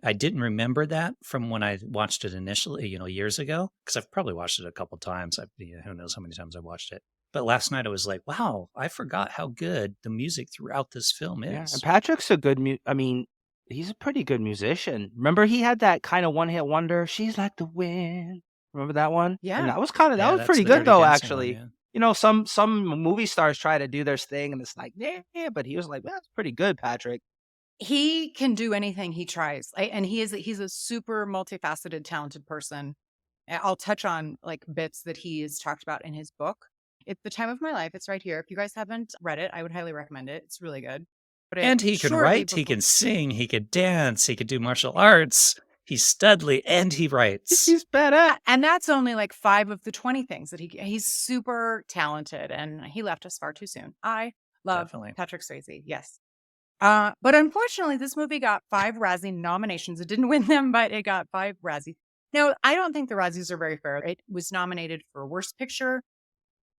I didn't remember that from when I watched it initially, years ago, because I've probably watched it a couple times. Who knows how many times I watched it. But last night I was like, wow, I forgot how good the music throughout this film Yeah, is. and Patrick's a good he's a pretty good musician. Remember he had that kind of one-hit wonder, She's Like the Wind. Remember that one? Yeah. And that was Yeah, that was that's pretty the good Dirty though, Dancing actually. one, yeah. Some movie stars try to do their thing and it's like, yeah, but he was like, well, that's pretty good, Patrick. He can do anything he tries. And he's a super multifaceted, talented person. I'll touch on like bits that he has talked about in his book. It's The Time of My Life. It's right here. If you guys haven't read it, I would highly recommend it. It's really good. But And he can write, he can sing, he could dance, he could do martial arts. He's studly and he writes. He's badass. And that's only like 5 of the 20 things that he's super talented, and he left us far too soon. I love Patrick Swayze. Yes. But unfortunately, this movie got 5 Razzie nominations. It didn't win them, but it got 5 Razzies. Now, I don't think the Razzies are very fair. It was nominated for Worst Picture,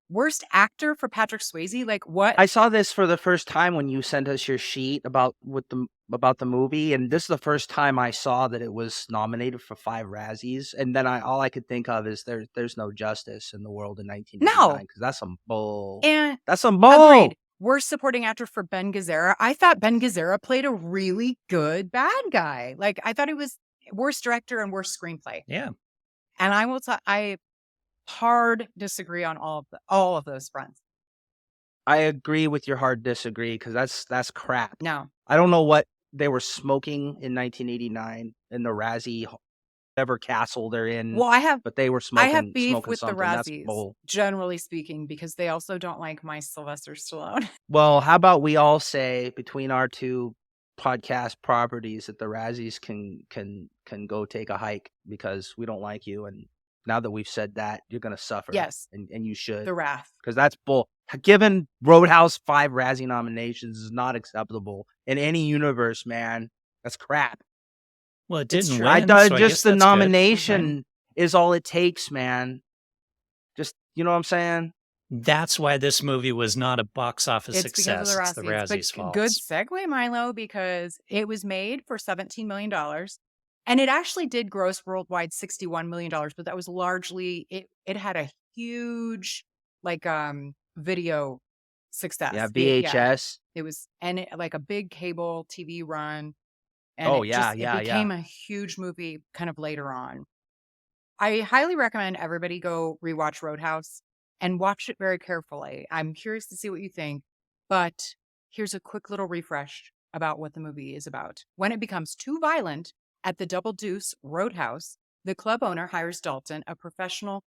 Worst Actor for Patrick Swayze. Like, what? I saw this for the first time when you sent us your sheet about the movie, and this is the first time I saw that it was nominated for 5 Razzies. And then all I could think of is there's no justice in the world in 1989 because that's some bull. And that's some bull. Agreed. Worst supporting actor for Ben Gazzara. I thought Ben Gazzara played a really good bad guy. Like, I thought he was worst director and worst screenplay. Yeah. And I will I hard disagree on all of those fronts. I agree with your hard disagree because that's crap. No. I don't know what they were smoking in 1989 in the Razzie whatever castle they're in. Well, but they were smoking. I have beef with the something. Razzies, generally speaking, because they also don't like my Sylvester Stallone. Well, how about we all say between our 2 podcast properties that the Razzies can go take a hike because we don't like you, and now that we've said that, you're gonna suffer. Yes, and you should. The wrath, because that's bull. Giving Roadhouse 5 Razzie nominations is not acceptable in any universe, man. That's crap. Well, it didn't win. I so just the nomination good. is all it takes, man. Just, you know what I'm saying? That's why this movie was not a box office success. It's the Razzies' fault. Good segue, Milo, because it was made for $17 million. And it actually did gross worldwide $61 million, but that was largely, it had a huge, like, video success. Yeah, VHS. It was, and like a big cable TV run. And it became a huge movie kind of later on. I highly recommend everybody go rewatch Roadhouse and watch it very carefully. I'm curious to see what you think, but here's a quick little refresh about what the movie is about. When it becomes too violent at the Double Deuce Roadhouse, the club owner hires Dalton, a professional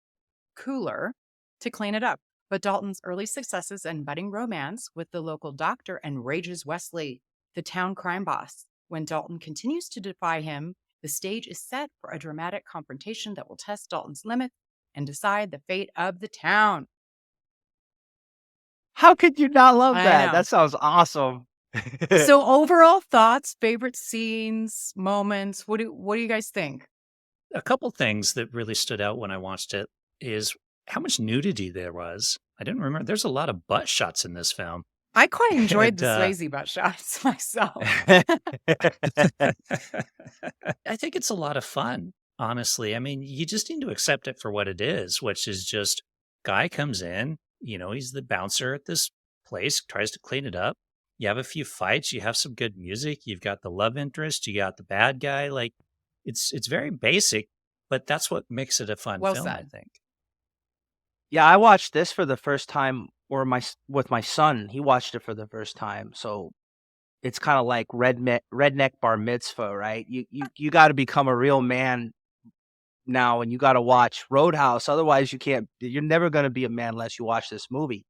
cooler, to clean it up. But Dalton's early successes and budding romance with the local doctor enrages Wesley, the town crime boss. When Dalton continues to defy him, the stage is set for a dramatic confrontation that will test Dalton's limits and decide the fate of the town. How could you not love that? That sounds awesome. So overall thoughts, favorite scenes, moments, what do you guys think? A couple things that really stood out when I watched it is how much nudity there was. I didn't remember. There's a lot of butt shots in this film. I quite enjoyed the Swayze butt shots myself. I think it's a lot of fun, honestly. I mean, you just need to accept it for what it is, which is just guy comes in, he's the bouncer at this place, tries to clean it up. You have a few fights, you have some good music, you've got the love interest, you got the bad guy. Like it's very basic, but that's what makes it a fun film, I think. Yeah, I watched this for the first time with my son. He watched it for the first time. So it's kind of like redneck bar mitzvah, right? You got to become a real man now, and you got to watch Roadhouse. Otherwise, you're never going to be a man unless you watch this movie.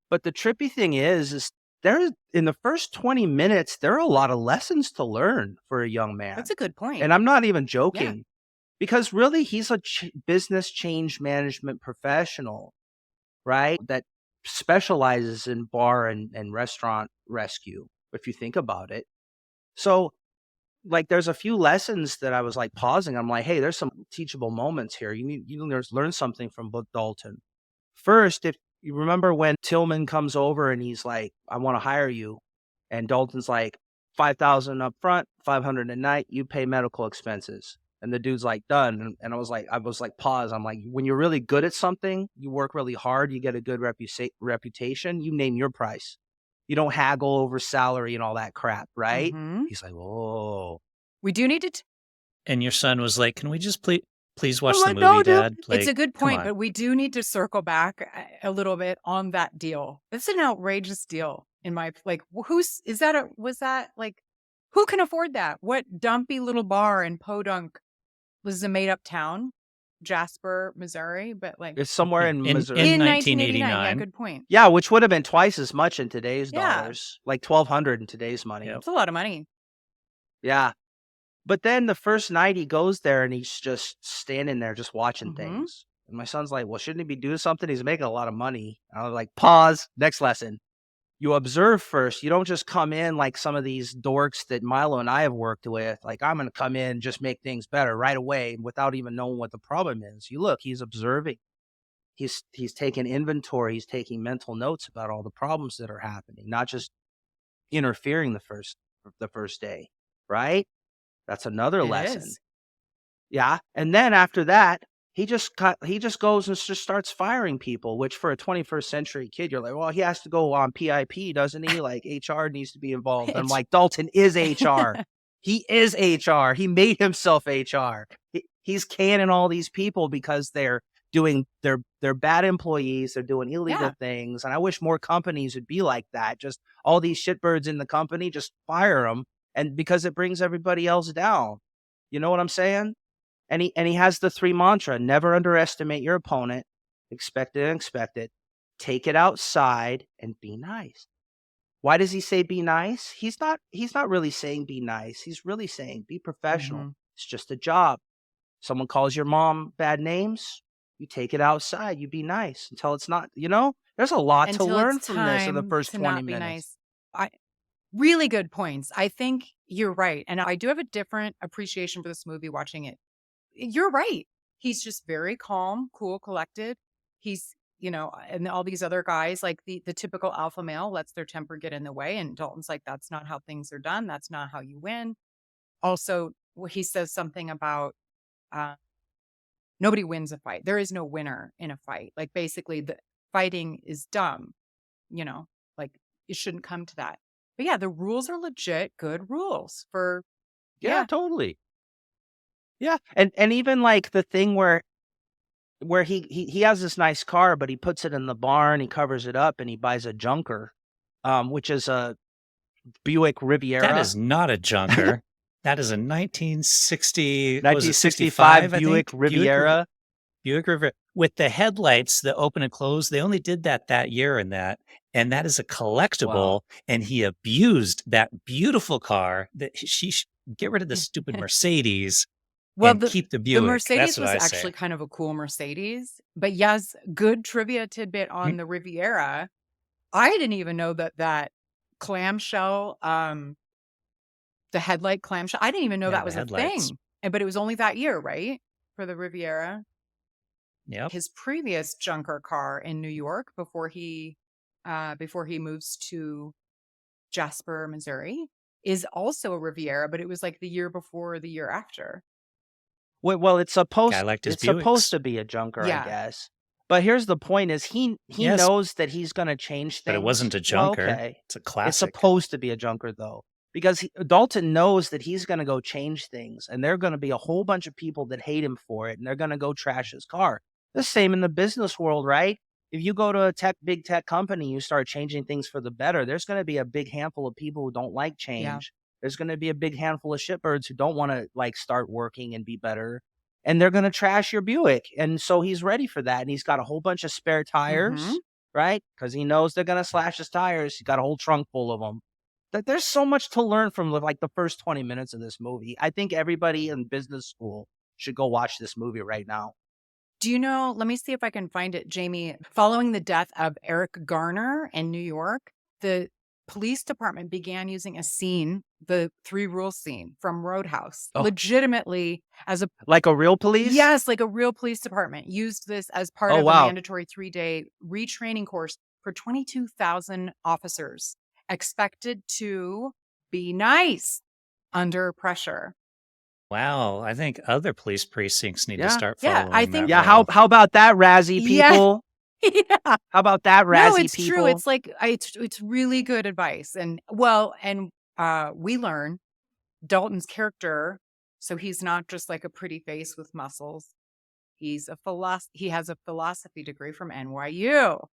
But the trippy thing is in the first 20 minutes, there are a lot of lessons to learn for a young man. That's a good point. And I'm not even joking. Yeah. Because really, he's a business change management professional, right? That specializes in bar and restaurant rescue, if you think about it. So, like, there's a few lessons that I was like pausing. I'm like, hey, there's some teachable moments here. You learn something from Dalton. First, if you remember when Tillman comes over and he's like, I want to hire you. And Dalton's like, $5,000 up front, $500 a night, you pay medical expenses. And the dude's like, done. And I was like, pause. I'm like, when you're really good at something, you work really hard, you get a good reputation, you name your price. You don't haggle over salary and all that crap, right? Mm-hmm. He's like, whoa. We do need to. And your son was like, can we just please watch the movie, no, Dad? Like, it's a good point, but we do need to circle back a little bit on that deal. It's an outrageous deal in my, like, who can afford that? What dumpy little bar in Podunk was a made-up town? Jasper, Missouri, but like It's somewhere in Missouri. in 1989. 1989. Yeah, good point. Yeah, which would have been twice as much in today's Yeah. dollars, like $1,200 in today's money. Yep. It's a lot of money. Yeah. But then the first night he goes there and he's just standing there just watching things. And my son's like, well, shouldn't he be doing something? He's making a lot of money. And I was like, pause, next lesson. You observe first. You don't just come in like some of these dorks that Milo and I have worked with. Like, I'm going to come in and just make things better right away without even knowing what the problem is. You look, he's observing. He's taking inventory. He's taking mental notes about all the problems that are happening, not just interfering the first day, right? That's another lesson. Is. Yeah. And then after that, he just goes and just starts firing people, which for a 21st century kid, you're like, well, he has to go on PIP, doesn't he? Like HR needs to be involved. I'm like, Dalton is HR. He is HR. He made himself HR. He's canning all these people because they're bad employees. They're doing illegal things. And I wish more companies would be like that. Just all these shitbirds in the company, just fire them. And because it brings everybody else down. You know what I'm saying? And he has the 3 mantra: never underestimate your opponent, expect it and expect it, take it outside and be nice. Why does he say be nice? He's not really saying be nice. He's really saying be professional. It's just a job. Someone calls your mom bad names, you take it outside, you be nice until it's not, there's a lot to learn from this in the first 20 minutes. Really good points. I think you're right. And I do have a different appreciation for this movie watching it. You're right. He's just very calm, cool, collected. He's, and all these other guys, like the typical alpha male lets their temper get in the way. And Dalton's like, that's not how things are done. That's not how you win. Also, he says something about nobody wins a fight. There is no winner in a fight. Like basically the fighting is dumb, like it shouldn't come to that. But yeah, the rules are legit good rules for. Yeah, totally. Yeah. And even like the thing where he has this nice car, but he puts it in the barn, he covers it up and he buys a junker, which is a Buick Riviera. That is not a junker. That is a 1965 Buick Riviera. Buick Riviera with the headlights that open and close. They only did that year and that is a collectible. Wow. And he abused that beautiful car. That she should get rid of the stupid Mercedes. Well, keep the Buick. The Mercedes was actually kind of a cool Mercedes. But yes, good trivia tidbit on the Riviera. I didn't even know that clamshell. The headlight clamshell. I didn't even know that was a thing. But it was only that year, right? For the Riviera. Yeah. His previous junker car in New York before he moves to Jasper, Missouri, is also a Riviera, but it was like the year before or the year after. Well, it's supposed Buicks. to be a junker, I guess. But here's the point: is he knows that he's going to change things. But it wasn't a junker. Well, okay. It's a classic. It's supposed to be a junker, though. Because Dalton knows that he's going to go change things, and there are going to be a whole bunch of people that hate him for it, and they're going to go trash his car. The same in the business world, right? If you go to a big tech company, you start changing things for the better, there's going to be a big handful of people who don't like change. Yeah. There's going to be a big handful of shitbirds who don't want to start working and be better, and they're going to trash your Buick. And so he's ready for that, and he's got a whole bunch of spare tires, right? Because he knows they're going to slash his tires. He's got a whole trunk full of them. There's so much to learn from the first 20 minutes of this movie. I think everybody in business school should go watch this movie right now. Do you know, let me see if I can find it, Jamie. Following the death of Eric Garner in New York, the police department began using a scene, the 3 Rules scene from Roadhouse, legitimately as a... Like a real police? Yes, like a real police department used this as part of a mandatory 3-day retraining course for 22,000 officers. Expected to be nice under pressure. Wow, I think other police precincts need to start following that. Yeah, how about that, Razzie people? Yeah. How about that, Razzie no, it's people? True. It's like it's really good advice, and we learn Dalton's character. So he's not just like a pretty face with muscles. He has a philosophy degree from NYU.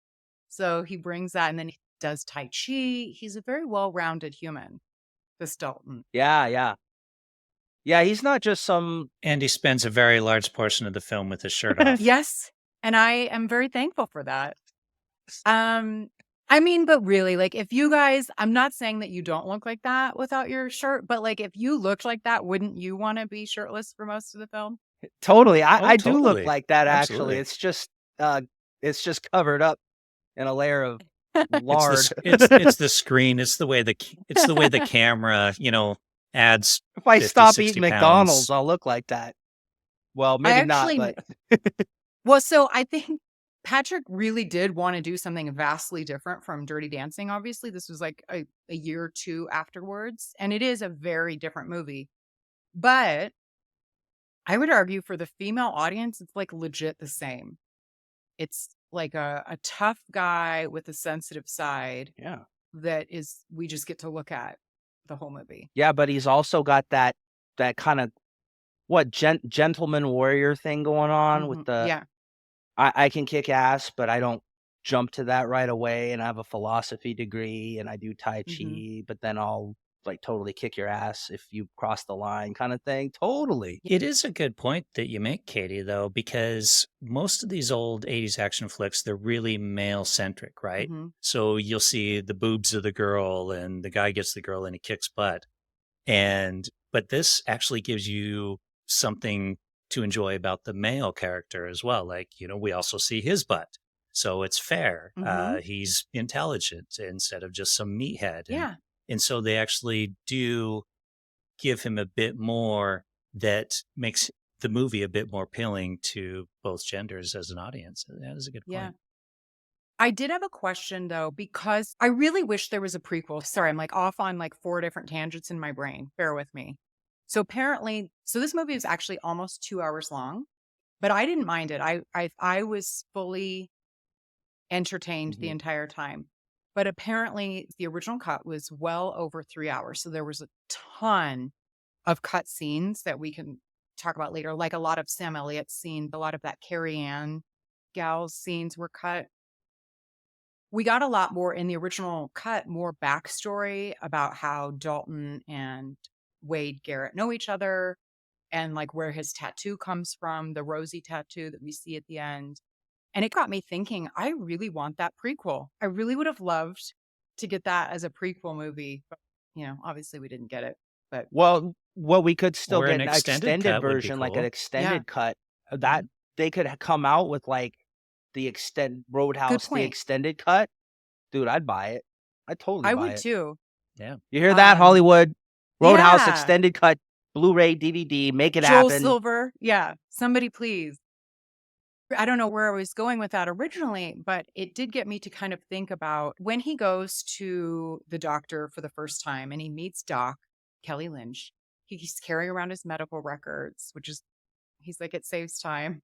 So he brings that, and then he does Tai Chi. He's a very well-rounded human, this Dalton. Yeah. Yeah, he's not just some. And he spends a very large portion of the film with his shirt off. Yes. And I am very thankful for that. I mean, but really, like, if you guys, I'm not saying that you don't look like that without your shirt, but like, if you looked like that, wouldn't you want to be shirtless for most of the film? Totally. Oh, I do look totally. like that, actually. Absolutely. It's just covered up in a layer of lard. It's the screen. It's the way the camera, adds If I 50, stop 60 eating pounds. McDonald's, I'll look like that. Well, maybe not, but Well, so I think Patrick really did want to do something vastly different from Dirty Dancing. Obviously, this was like a year or two afterwards, and it is a very different movie. But I would argue for the female audience, it's like legit the same. It's like a tough guy with a sensitive side yeah. that is, we just get to look at the whole movie. Yeah, but he's also got that kind of gentleman warrior thing going on with the Yeah. I can kick ass, but I don't jump to that right away, and I have a philosophy degree and I do Tai Chi, but then I'll like totally kick your ass if you cross the line kind of thing. Totally. It is a good point that you make, Katie, though, because most of these old 80s action flicks, they're really male centric, right? So you'll see the boobs of the girl and the guy gets the girl and he kicks butt. But this actually gives you something to enjoy about the male character as well. Like, we also see his butt. So it's fair. He's intelligent instead of just some meathead. Yeah. And so they actually do give him a bit more that makes the movie a bit more appealing to both genders as an audience. That is a good point. Yeah. I did have a question though, because I really wish there was a prequel. Sorry, I'm like off on like 4 different tangents in my brain. Bear with me. So apparently, this movie is actually almost 2 hours long, but I didn't mind it. I was fully entertained the entire time. But apparently the original cut was well over 3 hours. So there was a ton of cut scenes that we can talk about later, like a lot of Sam Elliott's scene, a lot of that Carrie Ann gal's scenes were cut. We got a lot more in the original cut, more backstory about how Dalton and Wade Garrett know each other and like where his tattoo comes from, the Rosie tattoo that we see at the end. And it got me thinking, I really want that prequel. I really would have loved to get that as a prequel movie. But, obviously we didn't get it. But Well, we could still Or get an an extended extended cut would be version, like an cool. extended cut. That they could come out with like the Roadhouse, the point. extended cut. Dude, I'd buy it. I'd totally I buy would it. too. Yeah. You hear that, Hollywood? Roadhouse Yeah. extended cut, Blu-ray, DVD, make it Joel happen. Silver. Yeah. Somebody please. I don't know where I was going with that originally, but it did get me to kind of think about when he goes to the doctor for the first time and he meets Doc, Kelly Lynch. He's carrying around his medical records, he's like, it saves time.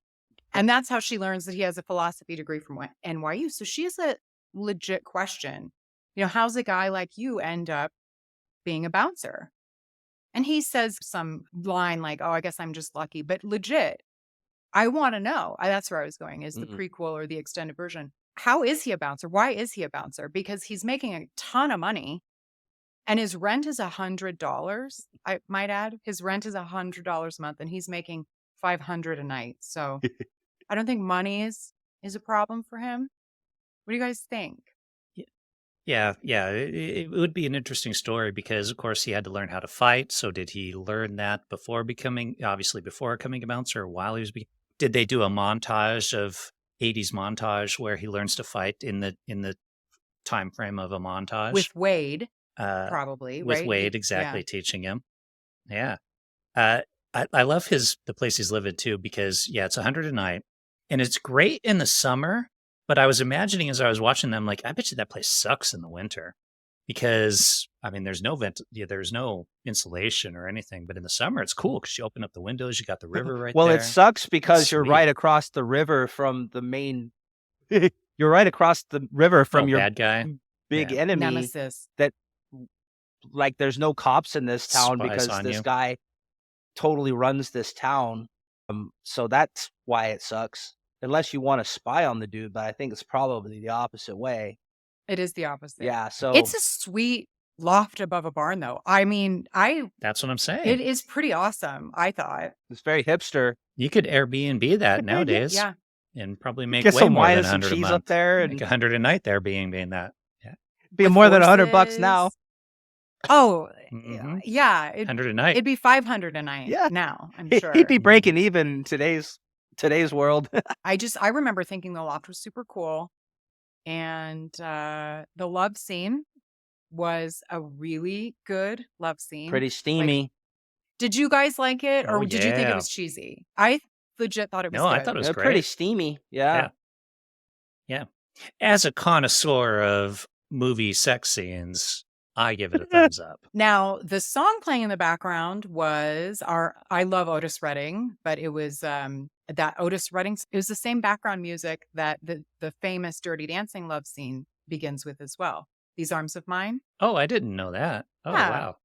And that's how she learns that he has a philosophy degree from NYU. So she has a legit question. How's a guy like you end up being a bouncer? And he says some line like, oh, I guess I'm just lucky, but legit. I want to know. That's where I was going, is the prequel or the extended version. How is he a bouncer? Why is he a bouncer? Because he's making a ton of money and his rent is $100. I might add, his rent is $100 a month and he's making $500 a night. So I don't think money is a problem for him. What do you guys think? Yeah. It would be an interesting story because, of course, he had to learn how to fight. So did he learn that before becoming a bouncer or while he was did they do a montage of 80s montage where he learns to fight in the time frame of a montage? With Wade, probably, with right? Wade, exactly, teaching him. Yeah. I love the place he's living too because, it's $100 a night. And it's great in the summer, but I was imagining as I was watching them, like, I bet you that place sucks in the winter because, there's no insulation or anything. But in the summer, it's cool because you open up the windows, you got the river right Well, there. it sucks because It's you're sweet. right across the river from the main. You're right across the river from your bad guy. big Yeah. enemy. Nemesis. That, like, there's no cops in this town Spies because on this you. guy totally runs this town. So that's why it sucks. Unless you want to spy on the dude, but I think it's probably the opposite way. It is the opposite. Yeah, so It's a sweet loft above a barn, though. I mean, That's what I'm saying. it is pretty awesome, I thought. It's very hipster. You could Airbnb that nowadays Yeah. and probably make Get way some more wine than and some 100 a cheese month. up there, Make and 100 a night there being that. Yeah. be With more than $100 now. horses. Oh, Mhm. yeah. 100 a night. It'd be 500 a night Yeah. now, I'm He'd sure. be breaking even in today's world. I remember thinking the loft was super cool. And the love scene was a really good love scene. Pretty Like, steamy. did you guys like it, or Oh, did you think it yeah. was cheesy? I legit thought it was No, I good. thought it was They're pretty great. steamy. Yeah. Yeah. As a connoisseur of movie sex scenes, I give it a thumbs up. Now, the song playing in the background was I love Otis Redding, but it was that Otis Redding, it was the same background music that the famous Dirty Dancing love scene begins with as well. These Arms of Mine. Oh, I didn't know that. Oh, Yeah. wow.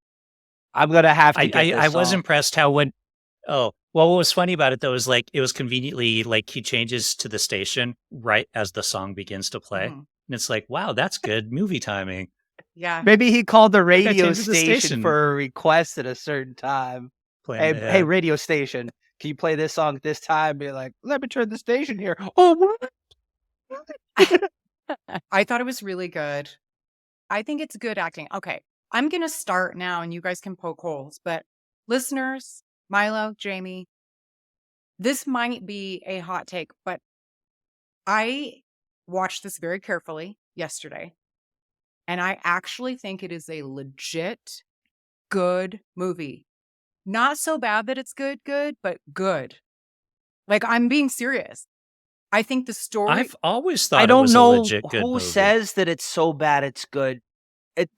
I'm gonna have to get this I was song. impressed how what was funny about it though is like it was conveniently like he changes to the station right as the song begins to play. Mhm. And it's like, wow, that's good movie timing. Yeah. Maybe he called the radio changed the station station. for a request at a certain time. Playing Hey, it. hey, radio station, can you play this song at this time? Be like, let me turn the station here. Oh, what? I thought it was really good. I think it's good acting. Okay. I'm going to start now and you guys can poke holes, but listeners, Milo, Jamie, this might be a hot take, but I watched this very carefully yesterday, and I actually think it is a legit good movie. Not so bad that it's good, but good. Like, I'm being serious. I think the story. I've always thought I it don't was know a legit good who movie. says that it's so bad it's good.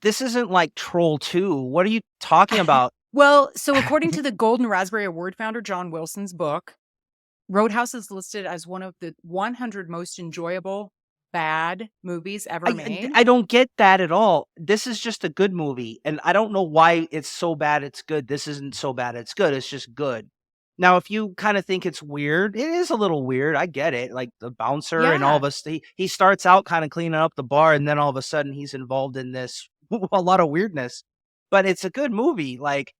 This isn't like Troll 2. What are you talking about? Well, so according to the Golden Raspberry Award founder John Wilson's book, Roadhouse is listed as one of the 100 most enjoyable bad movies ever made. I don't get that at all. This is just a good movie, and I don't know why it's so bad it's good. This isn't so bad it's good. It's just good. Now, if you kind of think it's weird, it is a little weird. I get it. Like the bouncer and all of us, he starts out kind of cleaning up the bar, and then all of a sudden he's involved in this a lot of weirdness. But it's a good movie. Like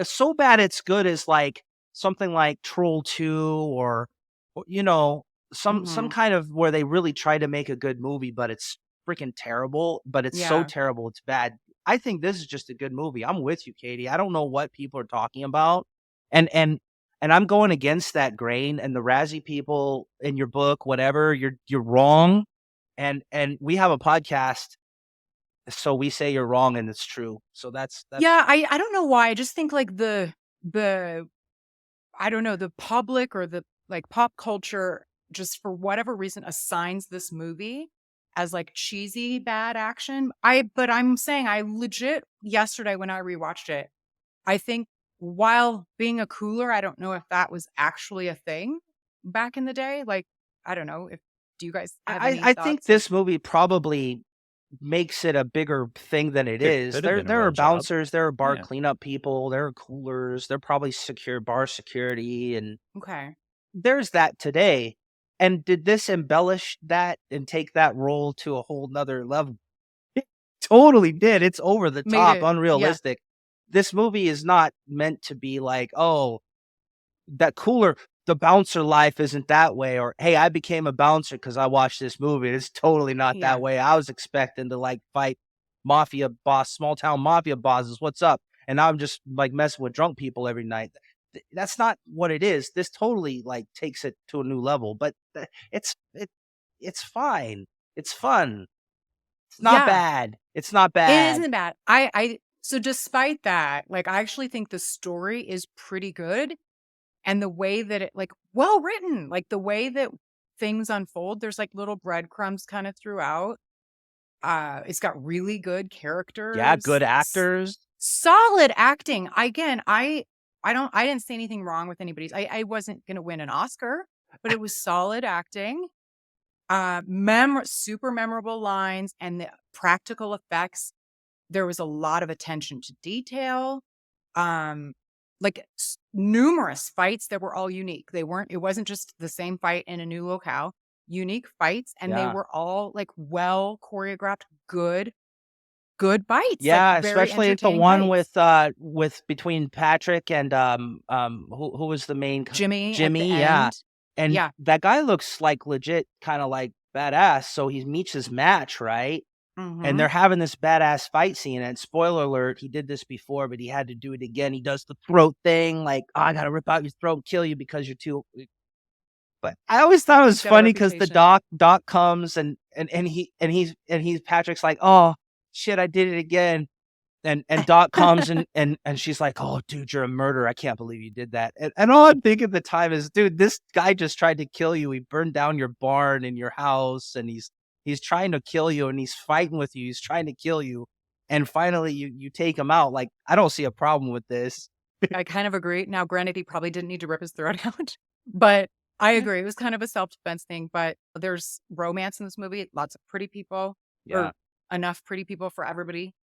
so bad it's good is like something like Troll 2 or some kind of where they really try to make a good movie, but it's freaking terrible. But it's so terrible it's bad. I think this is just a good movie. I'm with you, Katie. I don't know what people are talking about, and I'm going against that grain. And the Razzie people in your book, whatever, you're wrong. And we have a podcast, so we say you're wrong and it's true. So that's yeah. I don't know why. I just think like the I don't know, the public or the like pop culture just for whatever reason assigns this movie as like cheesy bad action. But I'm saying I legit yesterday when I rewatched it, I think while being a cooler, I don't know if that was actually a thing back in the day. Like, I don't know if do you guys have any I think thoughts? this movie probably makes it a bigger thing than it is. could have been a There real are job. bouncers, there are bar Yeah. cleanup people, there are coolers, they're probably bar security, and Okay. there's that today. And did this embellish that and take that role to a whole nother level? It totally did. It's over the Made top, it- yeah. unrealistic. This movie is not meant to be like, oh, that cooler, the bouncer life isn't that way, or hey, I became a bouncer because I watched this movie. It's totally not Yeah. that way. I was expecting to like fight mafia boss, small town mafia bosses. What's up? And now I'm just like messing with drunk people every night. That's not what it is. This totally like takes it to a new level. But it's fine. It's fun. It's not Yeah. bad. It's not It bad. isn't bad. So despite that, like I actually think the story is pretty good. And the way that it like well written, like the way that things unfold, there's like little breadcrumbs kind of throughout. It's got really good characters. Yeah, good actors. Solid acting. Again, I didn't say anything wrong with anybody's. I wasn't gonna win an Oscar, but it was solid acting. Super memorable lines and the practical effects. There was a lot of attention to detail. Like numerous fights that were all unique. It wasn't just the same fight in a new locale, unique fights. And they Yeah. were all like well choreographed, good. good fights. Yeah, Like very especially the entertaining one fights. with between Patrick and who was the main Jimmy at the Jimmy, yeah. end. And Yeah. that guy looks like legit kind of like badass, so he meets his match, right? And Mm-hmm. they're having this badass fight scene, and spoiler alert, he did this before, but he had to do it again. He does the throat thing, like, oh, I gotta rip out your throat, kill you because you're too. But I always thought it was He's got a funny because the reputation. doc comes and he's Patrick's like, oh shit, I did it again. And Doc comes and she's like, oh dude, you're a murderer. I can't believe you did that. And all I'm thinking at the time is, dude, this guy just tried to kill you. He burned down your barn and your house, and he's trying to kill you, and he's fighting with you. He's trying to kill you. And finally you take him out. Like, I don't see a problem with this. I kind of agree. Now, granted, he probably didn't need to rip his throat out, but I agree. It was kind of a self-defense thing, but there's romance in this movie, lots of pretty people, Yeah. or enough pretty people for everybody.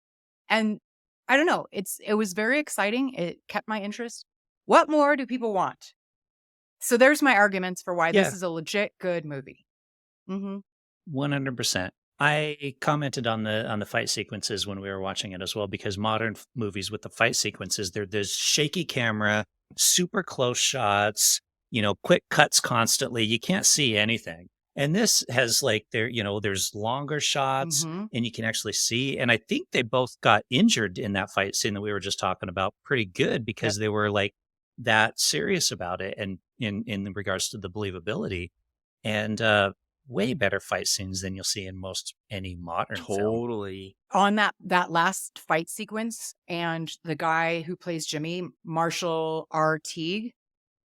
And I don't know, it was very exciting. It kept my interest. What more do people want? So there's my arguments for why Yeah. this is a legit good movie. Mm-hmm. 100%. I commented on the fight sequences when we were watching it as well, because modern movies with the fight sequences, there's shaky camera, super close shots, quick cuts constantly. You can't see anything. And this has like there's longer shots Mm-hmm. and you can actually see. And I think they both got injured in that fight scene that we were just talking about pretty good, because they were like that serious about it, and in regards to the believability. And way better fight scenes than you'll see in most any modern film. Totally. On that last fight sequence, and the guy who plays Jimmy, Marshall R. Teague.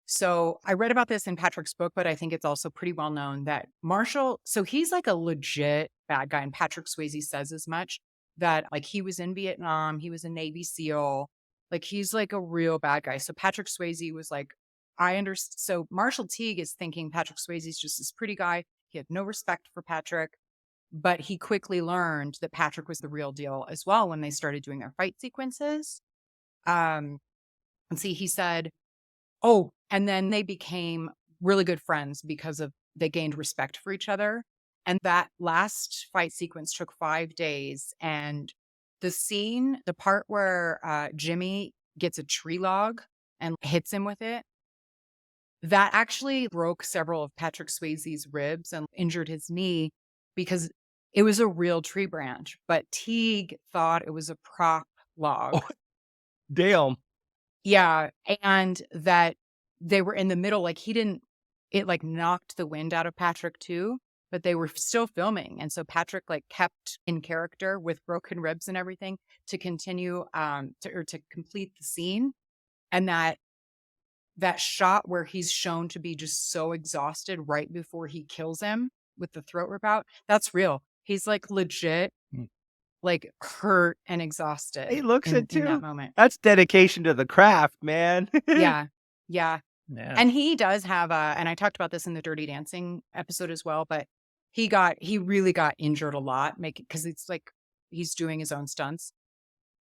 So I read about this in Patrick's book, but I think it's also pretty well known that Marshall, so he's like a legit bad guy, and Patrick Swayze says as much, that like he was in Vietnam, he was a Navy SEAL, like he's like a real bad guy. So Patrick Swayze was like, I understand. So Marshall Teague is thinking Patrick Swayze is just this pretty guy. He had no respect for Patrick, but he quickly learned that Patrick was the real deal as well when they started doing their fight sequences. And see, he said, oh, and then they became really good friends because they gained respect for each other. And that last fight sequence took 5 days. And the part where Jimmy gets a tree log and hits him with it, that actually broke several of Patrick Swayze's ribs and injured his knee, because it was a real tree branch. But Teague thought it was a prop log. Oh, damn. Yeah, and that they were in the middle, like it like knocked the wind out of Patrick too, but they were still filming. And so Patrick like kept in character with broken ribs and everything to continue to complete the scene. And that shot where he's shown to be just so exhausted right before he kills him with the throat rip out, that's real. He's like legit like hurt and exhausted. He looks in it too. that moment. That's dedication to the craft, man. Yeah. Yeah. Yeah. And he does have and I talked about this in the Dirty Dancing episode as well, but he really got injured a lot, because it's like he's doing his own stunts.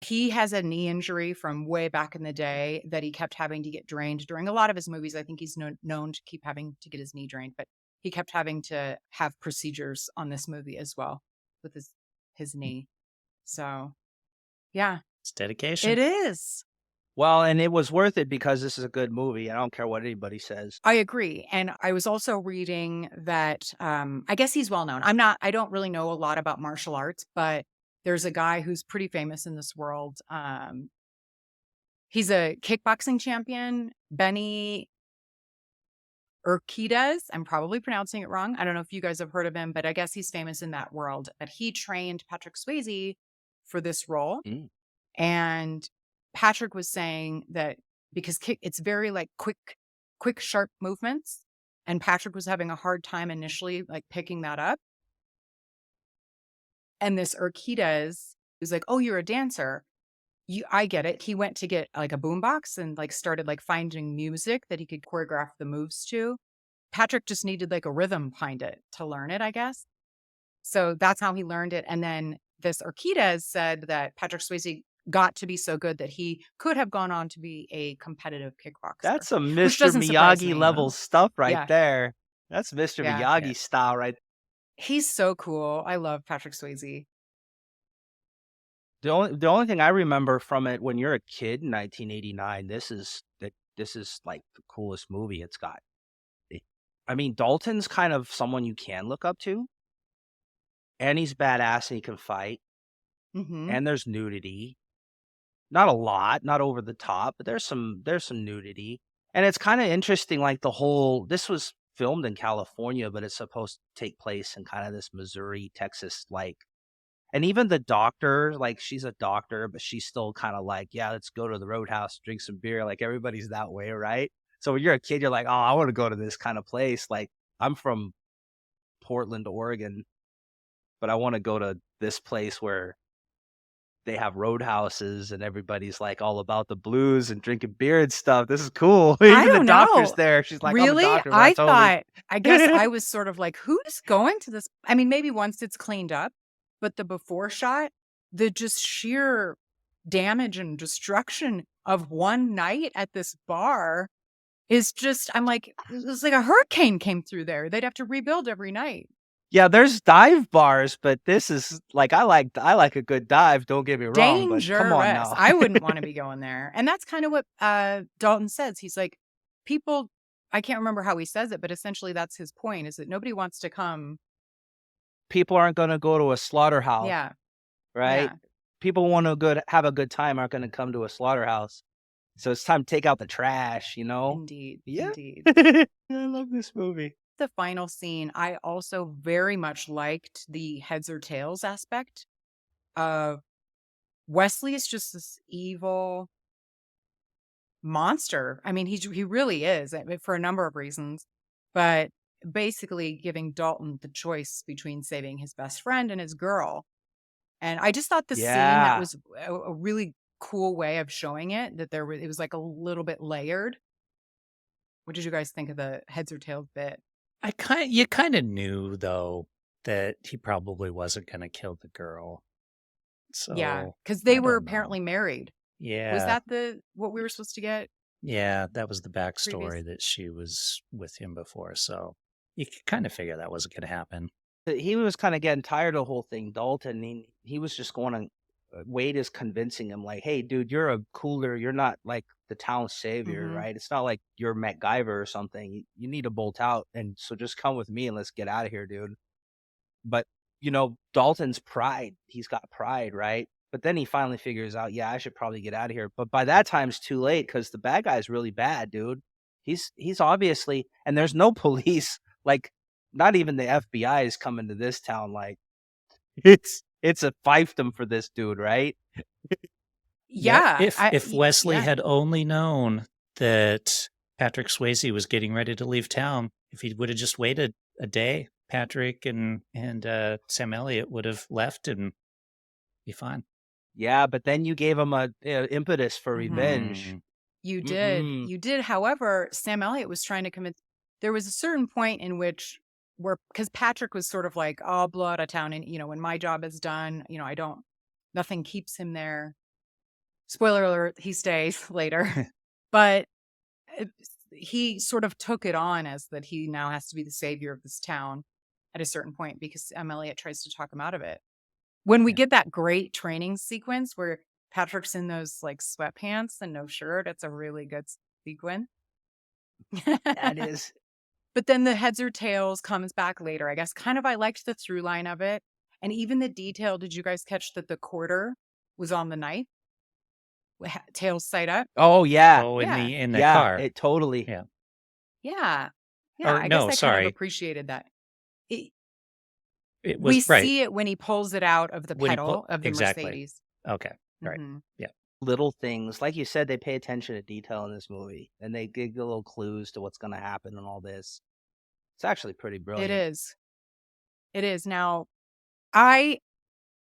He has a knee injury from way back in the day that he kept having to get drained during a lot of his movies. I think he's known to keep having to get his knee drained, but he kept having to have procedures on this movie as well with his knee. So, yeah. It's dedication. It is. Well, and it was worth it because this is a good movie. I don't care what anybody says. I agree. And I was also reading that I guess he's well known. I don't really know a lot about martial arts, but there's a guy who's pretty famous in this world. He's a kickboxing champion, Benny Urquidez. I'm probably pronouncing it wrong. I don't know if you guys have heard of him, but I guess he's famous in that world. That he trained Patrick Swayze for this role. And Patrick was saying that because it's very like quick, sharp movements, and Patrick was having a hard time initially like picking that up. And this Urquidez was like, "Oh, you're a dancer. I get it." He went to get like a boombox and like started like finding music that he could choreograph the moves to. Patrick just needed like a rhythm behind it to learn it, I guess. So that's how he learned it. And then this Urquidez said that Patrick Swayze got to be so good that he could have gone on to be a competitive kickboxer. That's some which Mr. doesn't surprise me. Miyagi level stuff right Yeah. there. That's Mr. Yeah. Miyagi style right. He's so cool. I love Patrick Swayze. The only thing I remember from it when you're a kid in 1989, this is like the coolest movie it's got. I mean, Dalton's kind of someone you can look up to, and he's badass and he can fight, Mm-hmm. and there's nudity. Not a lot, not over the top, but there's some nudity. And it's kind of interesting, like this was filmed in California, but it's supposed to take place in kind of this Missouri, Texas, like, and even the doctor, like, she's a doctor, but she's still kind of like, yeah, let's go to the Roadhouse, drink some beer. Like, everybody's that way, right? So when you're a kid, you're like, oh, I want to go to this kind of place. Like, I'm from Portland, Oregon, but I want to go to this place where they have roadhouses and everybody's like all about the blues and drinking beer and stuff. This is cool. I Even the don't doctor's know. there. She's like, I'm a Really? doctor. but I totally. thought, I guess I was sort of like, who's going to this? I mean, maybe once it's cleaned up, but the before shot, the just sheer damage and destruction of one night at this bar is just, I'm like, it was like a hurricane came through there. They'd have to rebuild every night. Yeah, there's dive bars, but this is like, I like a good dive. Don't get me wrong, but come on Dangerous. now. I wouldn't want to be going there. And that's kind of what Dalton says. He's like, people, I can't remember how he says it, but essentially that's his point, is that nobody wants to come. People aren't going to go to a slaughterhouse, Yeah. right? Yeah. People want to have a good time aren't going to come to a slaughterhouse. So it's time to take out the trash, you know? Indeed. Yeah. Indeed. I love this movie. The final scene, I also very much liked the heads or tails aspect of Wesley is just this evil monster. I mean, he really is, I mean, for a number of reasons, but basically giving Dalton the choice between saving his best friend and his girl. And I just thought the scene, that Yeah. was a really cool way of showing it, that it was like a little bit layered. What did you guys think of the heads or tails bit? You kind of knew though that he probably wasn't going to kill the girl. So Yeah, because they I were don't know. apparently married. Yeah. Was that what we were supposed to get? Yeah, that was the backstory Previous- that she was with him before. So you could kind of figure that wasn't going to happen. He was kind of getting tired of the whole thing. Dalton, he was just going on. Wade is convincing him, like, hey, dude, you're not like the town savior, Mhm. right? It's not like you're MacGyver or something. You need to bolt out. And so just come with me and let's get out of here, dude. But, Dalton's pride, he's got pride, right? But then he finally figures out, yeah, I should probably get out of here. But by that time, it's too late because the bad guy's really bad, dude. He's obviously, and there's no police, like, not even the FBI is coming to this town. Like, it's a fiefdom for this dude, right? Yeah. If Wesley yeah. had only known that Patrick Swayze was getting ready to leave town, if he would have just waited a day, Patrick and Sam Elliott would have left and be fine. Yeah, but then you gave him a impetus for Mhm. revenge. You did. Mhm. You did. However, Sam Elliott was trying to convince. There was a certain point in which because Patrick was sort of like, oh, I'll blow out of town. And, when my job is done, nothing keeps him there. Spoiler alert, he stays later. But he sort of took it on as that he now has to be the savior of this town at a certain point because Sam Elliott tries to talk him out of it. When we get that great training sequence where Patrick's in those like sweatpants and no shirt, it's a really good sequence. That is. But then the heads or tails comes back later. I guess kind of I liked the through line of it. And even the detail, did you guys catch that the quarter was on the knife? Tails side up? Oh yeah. Oh, Yeah. in the Yeah, car. it totally. Yeah. Yeah. Or I no, guess I sorry. kind of appreciated that. It was We right. see it when he pulls it out of the When he pedal of the exactly. Mercedes. Okay. Right. Mhm. Little things, like you said, they pay attention to detail in this movie, and they give you little clues to what's going to happen and all this. It's actually pretty brilliant. It is. It is. Now, I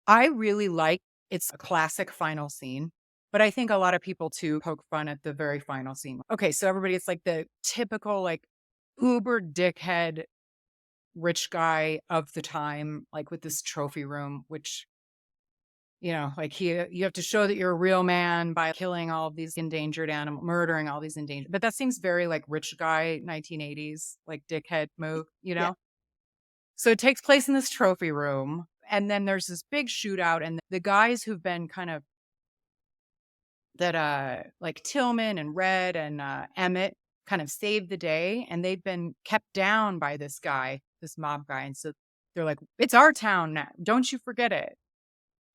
really like it's a classic final scene, but I think a lot of people too poke fun at the very final scene. Okay, so everybody, it's like the typical like uber dickhead rich guy of the time, like with this trophy room, which like you have to show that you're a real man by killing all of these endangered animals, murdering all these endangered. But that seems very like rich guy 1980s, like dickhead move, Yeah. So it takes place in this trophy room, And then there's this big shootout, and the guys who've been kind of like Tillman and Red and Emmett kind of saved the day, and they've been kept down by this guy, this mob guy. And so they're like, it's our town now. Don't you forget it.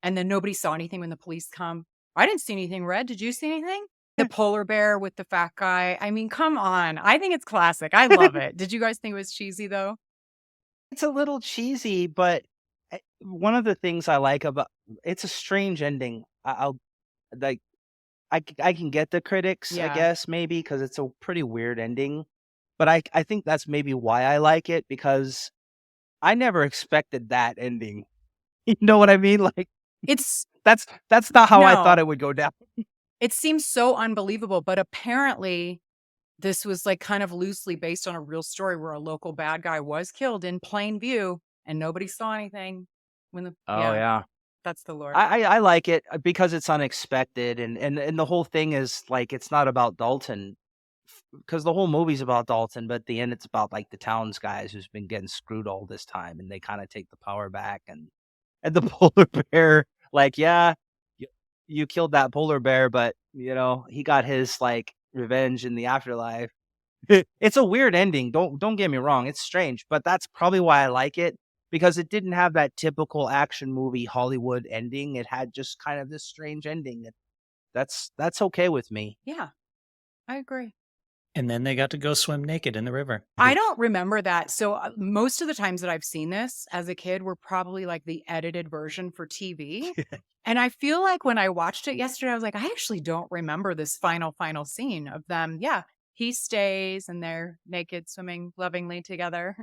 And then nobody saw anything when the police come. I didn't see anything, Red. Did you see anything? The polar bear with the fat guy. I mean, come on. I think it's classic. I love it. Did you guys think it was cheesy, though? It's a little cheesy, but one of the things I like about it's a strange ending. I'll like I can get the critics, I guess, maybe, because it's a pretty weird ending. But I think that's maybe why I like it, because I never expected that ending. You know what I mean? Like, that's not how I thought it would go down. It seems so unbelievable, but apparently this was like kind of loosely based on a real story where a local bad guy was killed in plain view and nobody saw anything when that's the Lord. I like it because it's unexpected, and the whole thing is like, it's not about Dalton, because the whole movie's about Dalton, but at the end it's about like the town's guys who's been getting screwed all this time, and they kind of take the power back, and the polar bear, like, you killed that polar bear, but he got his like revenge in the afterlife. It's a weird ending. Don't get me wrong, it's strange, but that's probably why I like it, because it didn't have that typical action movie Hollywood ending. It had just kind of this strange ending. That's okay with me. Yeah, I agree. And then they got to go swim naked in the river. I don't remember that. So most of the times that I've seen this as a kid were probably like the edited version for TV. And I feel like when I watched it yesterday, I was like, I actually don't remember this final scene of them. Yeah, he stays and they're naked, swimming lovingly together.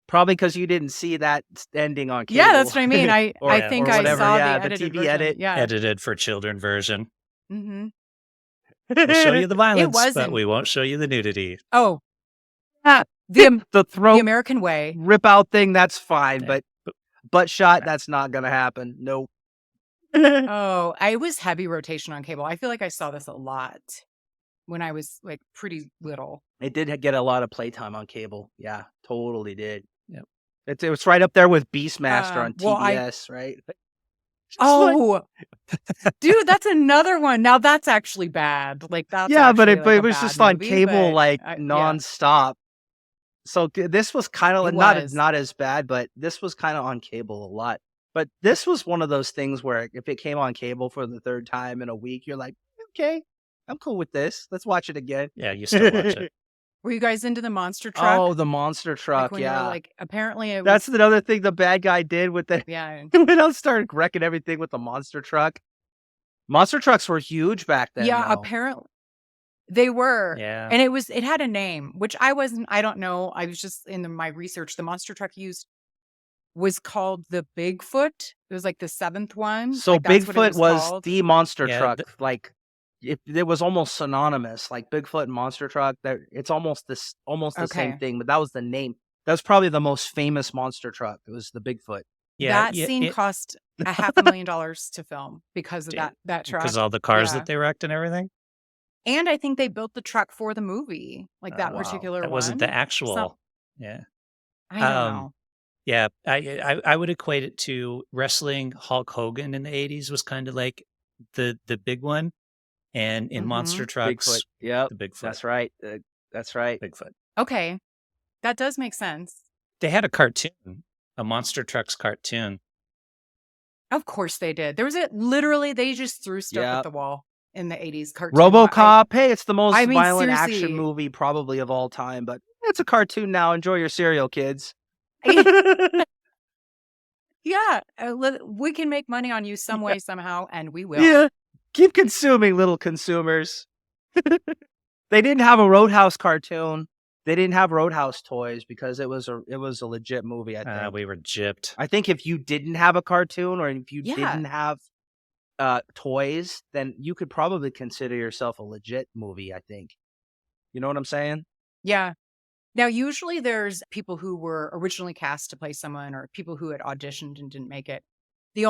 Probably because you didn't see that ending on cable. Yeah, that's what I mean. I think I saw the edited TV version. edit. Yeah. Edited for children version. Mm-hmm. We'll show you the violence, wasn't. but we won't show you the nudity. Oh, the throat the American way. rip out thing, that's fine, Yeah. but butt shot, that's not gonna happen. Nope. Oh, I was heavy rotation on cable. I feel like I saw this a lot when I was like pretty little. It did get a lot of playtime on cable. Yeah, totally did. Yep. It was right up there with Beastmaster on well, TBS, right? Oh, dude, that's another one. Now that's actually bad. Like that's Yeah, but actually, it like, a was bad just on movie, cable, but like yeah. nonstop. So this was kind of It not was. not as bad, but this was kind of on cable a lot. But this was one of those things where if it came on cable for the third time in a week, you're like, okay, I'm cool with this. Let's watch it again. Yeah, you still watch it. Were you guys into the monster truck? Oh, the monster Like truck, when you were, yeah. like apparently it was. That's another thing the bad guy did with the Yeah. when I started wrecking everything with the monster truck. Monster trucks were huge back then. Yeah, though. apparently they were. Yeah. And it had a name, which I don't know. I was just in my research. The monster truck used was called the Bigfoot. It was like the seventh one. So Like, that's what it Bigfoot was called. the monster Yeah, truck. Like it was almost synonymous. Like Bigfoot and monster truck. It's almost the Okay. same thing. But that was the name. That was probably the most famous monster truck. It was the Bigfoot. Yeah, That scene cost $500,000 to film because of that truck. because all the cars Yeah. that they wrecked and everything. And I think they built the truck for the movie, like that Wow. particular That one. wasn't the actual. Some- Yeah. I don't Um, know. Yeah, I would equate it to wrestling. Hulk Hogan in the 80s was kind of like the big one, and in Mhm. monster trucks, Bigfoot. Yep. the Bigfoot. That's right. That's right. Bigfoot. Okay, that does make sense. They had a cartoon, a monster trucks cartoon. Of course they did. There was literally they just threw stuff Yep. at the wall in the 80s cartoon. RoboCop. Hey, it's the most I mean, violent seriously. action movie probably of all time, but it's a cartoon now. Enjoy your cereal, kids. Yeah, we can make money on you some way, somehow, and we will. Yeah. Keep consuming, little consumers. They didn't have a Roadhouse cartoon. They didn't have Roadhouse toys because it was a legit movie, I think. We were gypped. I think if you didn't have a cartoon or if you Yeah. didn't have toys, then you could probably consider yourself a legit movie, I think. You know what I'm saying? Yeah. Now, usually there's people who were originally cast to play someone or people who had auditioned and didn't make it. There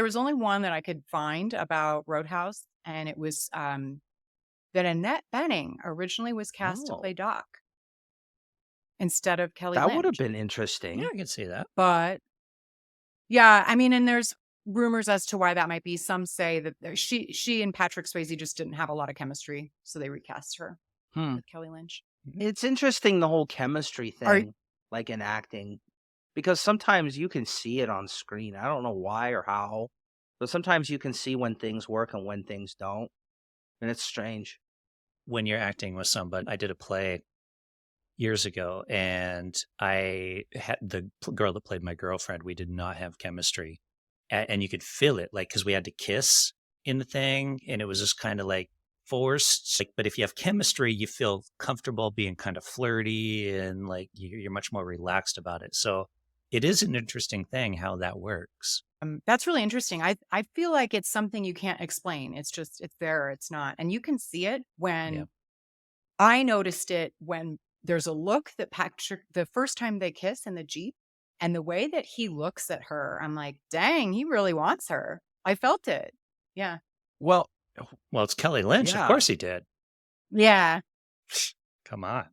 was only one that I could find about Roadhouse, and it was that Annette Bening originally was cast to Oh. play Doc instead of Kelly That Lynch. would have been interesting. Yeah, I can see that. But Yeah, I mean, and there's rumors as to why that might be. Some say that she and Patrick Swayze just didn't have a lot of chemistry, so they recast her Hmm. with Kelly Lynch. It's interesting, the whole chemistry Are thing, like in acting, because sometimes you can see it on screen. I don't know why or how, but sometimes you can see when things work and when things don't, and it's strange. When you're acting with somebody, I did a play years ago, and I had the girl that played my girlfriend. We did not have chemistry, and you could feel it, like, because we had to kiss in the thing, and it was just kind of like forced. Like, but if you have chemistry, you feel comfortable being kind of flirty, and like you're much more relaxed about it. So it is an interesting thing how that works. That's really interesting. I feel like it's something you can't explain. It's just it's there. It's not, and you can see it when Yeah. I noticed it when there's a look that Patrick the first time they kiss in the Jeep, and the way that he looks at her, I'm like, dang, he really wants her. I felt it. Yeah, Well, Well, it's Kelly Lynch. Of yeah. course he did. yeah. Come on.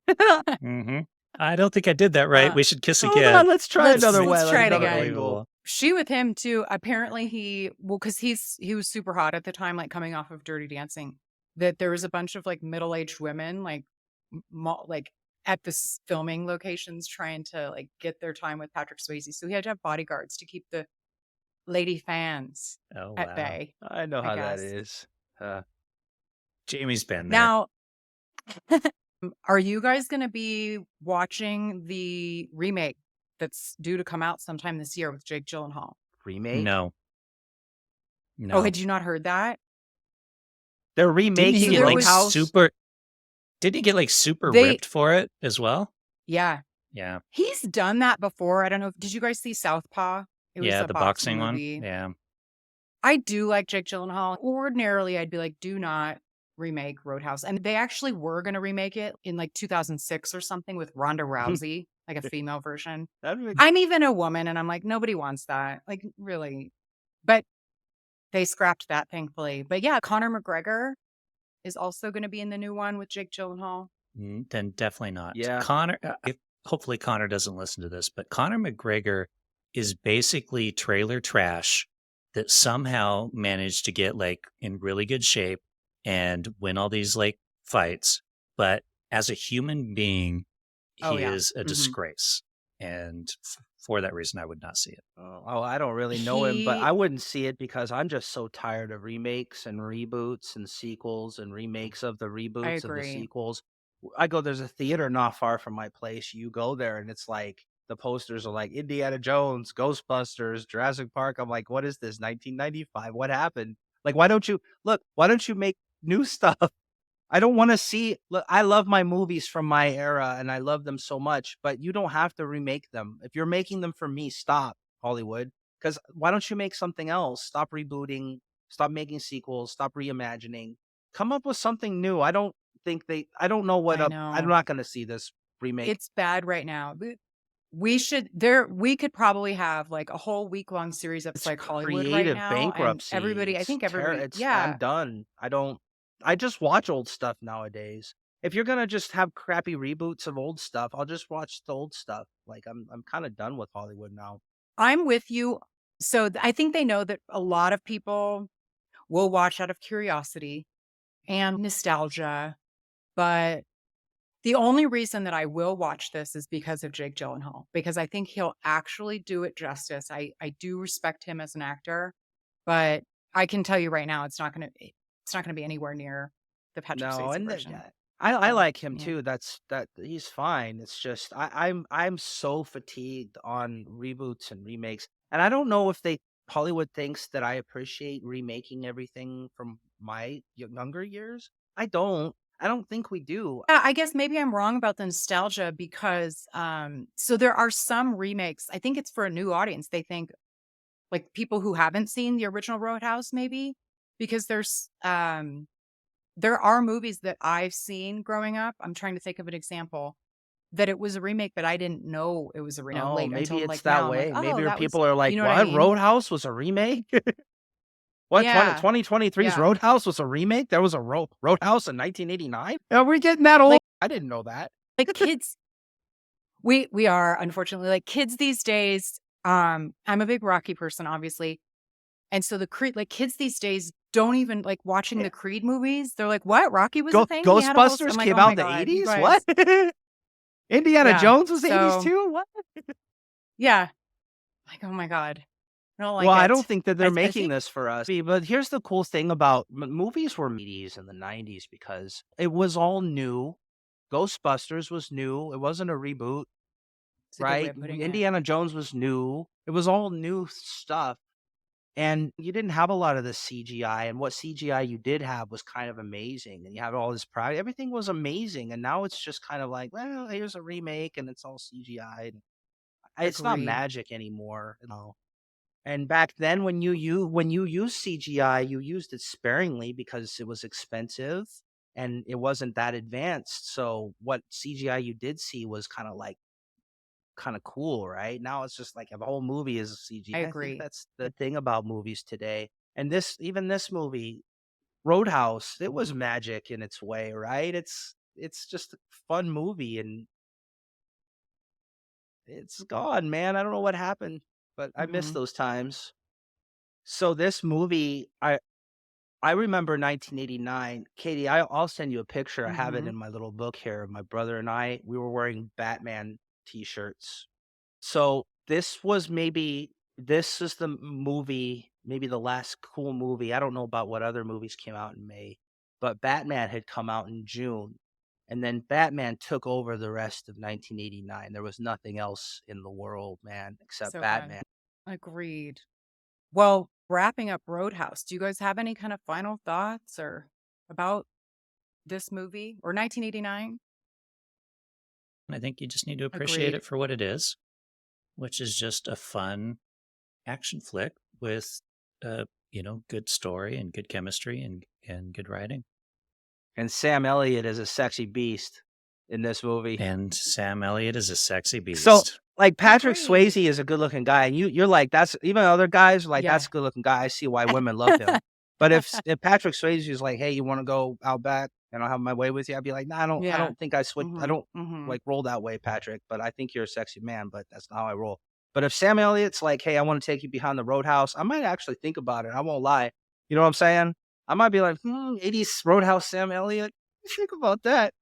Hmm. I don't think I did that right. We should kiss Hold again. on, let's try Let's- another let's way. try it another again. angle. She with him too. Apparently because he was super hot at the time, like coming off of Dirty Dancing. That there was a bunch of like middle-aged women like like at this filming locations trying to like get their time with Patrick Swayze. So he had to have bodyguards to keep the lady fans Oh, at wow. bay. I know how that guess. is. Jamie's been there. Now, are you guys going to be watching the remake that's due to come out sometime this year with Jake Gyllenhaal? Remake? No. Oh, had you not heard that? They're Didn't he remaking get like Roadhouse. Didn't he get like super They- ripped for it as well? Yeah. Yeah. He's done that before. I don't know. Did you guys see Southpaw? It was Yeah, a the boxing movie. one. Yeah. I do like Jake Gyllenhaal. Ordinarily, I'd be like, do not remake Roadhouse. And they actually were going to remake it in like 2006 or something with Ronda Rousey, like a female version. I'm even a woman and I'm like, nobody wants that. Like, really. But they scrapped that, thankfully. But yeah, Conor McGregor is also going to be in the new one with Jake Gyllenhaal. Then definitely not. Yeah. Connor, hopefully Connor doesn't listen to this, but Conor McGregor is basically trailer trash that somehow managed to get like in really good shape and win all these like fights. But as a human being, he is a disgrace. And for that reason, I would not see it. Oh, I don't really know him, but I wouldn't see it because I'm just so tired of remakes and reboots and sequels and remakes of the reboots of the agree. sequels. There's a theater not far from my place. You go there and it's like the posters are like Indiana Jones, Ghostbusters, Jurassic Park. I'm like, what is this? 1995? What happened? Like, why don't you make new stuff? I don't want to see. Look, I love my movies from my era and I love them so much, but you don't have to remake them. If you're making them for me, stop, Hollywood. Because why don't you make something else? Stop rebooting, stop making sequels, stop reimagining. Come up with something new. I don't know what I know. I'm not going to see this remake. It's bad right now. We could probably have like a whole week-long series of like Hollywood right creative now. bankruptcy. And everybody, I think everybody, I'm done. I just watch old stuff nowadays. If you're gonna just have crappy reboots of old stuff, I'll just watch the old stuff. Like I'm kind of done with Hollywood now. I'm with you. So I think they know that a lot of people will watch out of curiosity and nostalgia, but the only reason that I will watch this is because of Jake Gyllenhaal, because I think he'll actually do it justice. I do respect him as an actor, but I can tell you right now, it's not going to be anywhere near the Patrick Swayze version. I like him Yeah. too. That he's fine. It's just I'm so fatigued on reboots and remakes, and I don't know if Hollywood thinks that I appreciate remaking everything from my younger years. I don't think we do. Yeah, I guess maybe I'm wrong about the nostalgia because so there are some remakes. I think it's for a new audience. They think like people who haven't seen the original Roadhouse, maybe because there are movies that I've seen growing up. I'm trying to think of an example that it was a remake, but I didn't know it was a remake. Oh, Late maybe until it's like that now, way. I'm like, Maybe that people was, are like, you know what? what I mean? Roadhouse was a remake? What? Yeah. 2023's Yeah. Roadhouse was a remake? There was a Roadhouse in 1989? Are we getting that old? Like- I didn't know that. Like kids, we are unfortunately like kids these days. I'm a big Rocky person, obviously. And so the Creed, like kids these days don't even like watching the Creed movies. They're like, what? Rocky was a thing? He had a whole... Ghostbusters I'm like, came oh out my in the God, you 80s? What? guys. Indiana Yeah. Jones was 80s So, too? What? yeah. Like, oh my God. I don't like Well, I it. don't think that they're I making think, this for us. But here's the cool thing about movies were 80s and the 90s because it was all new. Ghostbusters was new. It wasn't a reboot, it's a good way right? of putting it. Indiana Jones was new. It was all new stuff. And you didn't have a lot of the CGI. And what CGI you did have was kind of amazing. And you have all this pride. Everything was amazing. And now it's just kind of like, well, here's a remake and it's all CGI. It's not Agreed. magic anymore, you know. And back then, when you used CGI, you used it sparingly because it was expensive and it wasn't that advanced. So what CGI you did see was kind of cool, right? Now it's just like the whole movie is CGI. I I think agree. that's the thing about movies today. And even this movie, Roadhouse, it was magic in its way, right? It's just a fun movie and it's gone, man. I don't know what happened, but I miss Mhm. those times. So this movie, I remember 1989. Katie, I'll send you a picture. I have it Mhm. in my little book here. My brother and I, we were wearing Batman t-shirts. So this is the movie, maybe the last cool movie. I don't know about what other movies came out in May, but Batman had come out in June. And then Batman took over the rest of 1989. There was nothing else in the world, man, except So good. Batman. Agreed. Well, wrapping up Roadhouse, do you guys have any kind of final thoughts or about this movie or 1989? I think you just need to appreciate Agreed. it for what it is, which is just a fun action flick with, good story and good chemistry and good writing. And Sam Elliott is a sexy beast in this movie. And Sam Elliott is a sexy beast. So, like Patrick Agreed. Swayze is a good-looking guy, and you're like, that's even other guys are like, Yeah. that's a good-looking guy. I see why women love him. But if Patrick Swayze is like, hey, you want to go out back and I'll have my way with you, I'd be like, nah, I Yeah. don't think I switch. I Mhm. don't Mhm. like roll that way, Patrick. But I think you're a sexy man. But that's not how I roll. But if Sam Elliott's like, hey, I want to take you behind the Roadhouse, I might actually think about it. I won't lie. You know what I'm saying? I might be like, 80s Roadhouse Sam Elliott. Think about that.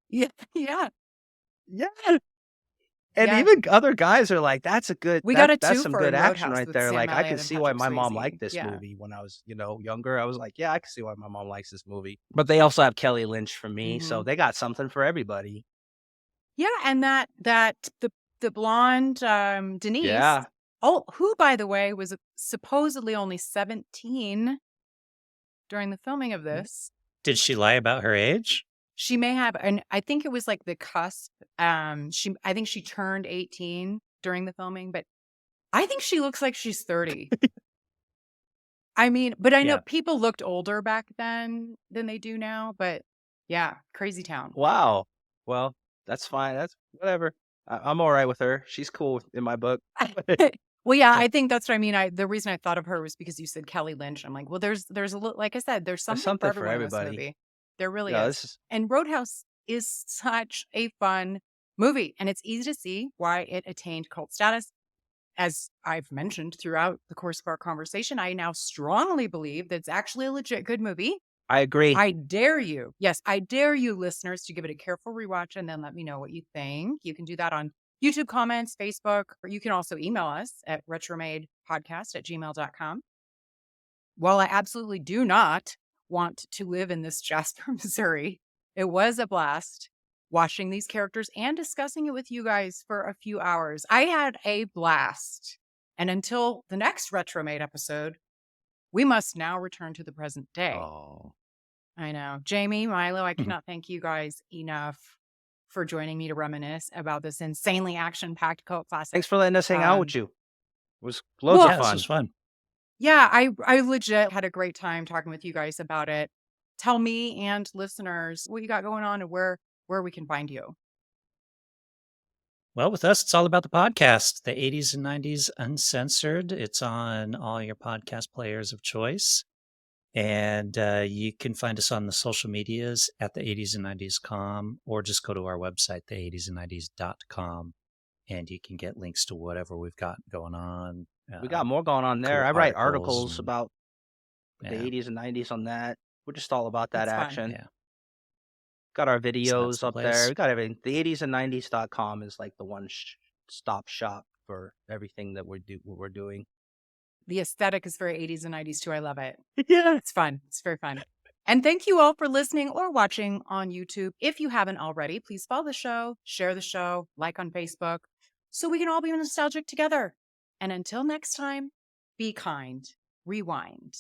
Yeah. Yeah. Yeah. And Yeah. even other guys are like, that's We got a that's some twofer good in action Roadhouse right with there. Sam Like I Elliott can and see why Patrick my mom Swayze. liked this Yeah. movie when I was, younger. I was like, yeah, I can see why my mom likes this movie. But they also have Kelly Lynch for me, so Mhm. they got something for everybody. Yeah, and the blonde Denise, Yeah. who by the way was supposedly only 17 during the filming of this. Did she lie about her age? She may have, and I think it was like the cusp. I think she turned 18 during the filming, but I think she looks like she's 30. I mean, but I know Yeah. people looked older back then than they do now, but yeah, crazy town. Wow. Well, that's fine. That's whatever. I'm all right with her. She's cool in my book. Well, yeah, Yeah. I think that's what I mean. The reason I thought of her was because you said Kelly Lynch. I'm like, well, there's a little, like I said, there's There's something for something for everyone in this everybody. movie. There really Yeah, is. this is And Roadhouse is such a fun movie, and it's easy to see why it attained cult status. As I've mentioned throughout the course of our conversation, I now strongly believe that it's actually a legit good movie. I agree. I dare you, listeners, to give it a careful rewatch and then let me know what you think. You can do that on YouTube comments, Facebook, or you can also email us at RetromadePodcast@gmail.com. While I absolutely do not want to live in this Jasper, Missouri, it was a blast watching these characters and discussing it with you guys for a few hours. I had a blast. And until the next Retromade episode, we must now return to the present day. Oh. I know. Jamie, Milo, I cannot thank you guys enough for joining me to reminisce about this insanely action-packed cult classic. Thanks for letting us hang out with you. It was loads well, of Yeah, this fun. was fun. Yeah, I legit had a great time talking with you guys about it. Tell me and listeners what you got going on and where we can find you. Well, with us, it's all about the podcast, the 80s and 90s Uncensored. It's on all your podcast players of choice. And you can find us on the social medias at the 80s and 90s.com or just go to our website, the 80s and 90s.com. and you can get links to whatever we've got going on. We got more going on there. Cool I write articles articles and- about yeah. the 80s and 90s on that. We're just all about that That's fun. action. Yeah. Got our So videos that's the up place. there. We got everything. The 80sand90s.com is like the one stop shop for everything that we're doing. The aesthetic is very 80s and 90s too. I love it. Yeah. It's fun. It's very fun. And thank you all for listening or watching on YouTube. If you haven't already, please follow the show, share the show, like on Facebook, so we can all be nostalgic together. And until next time, be kind. Rewind.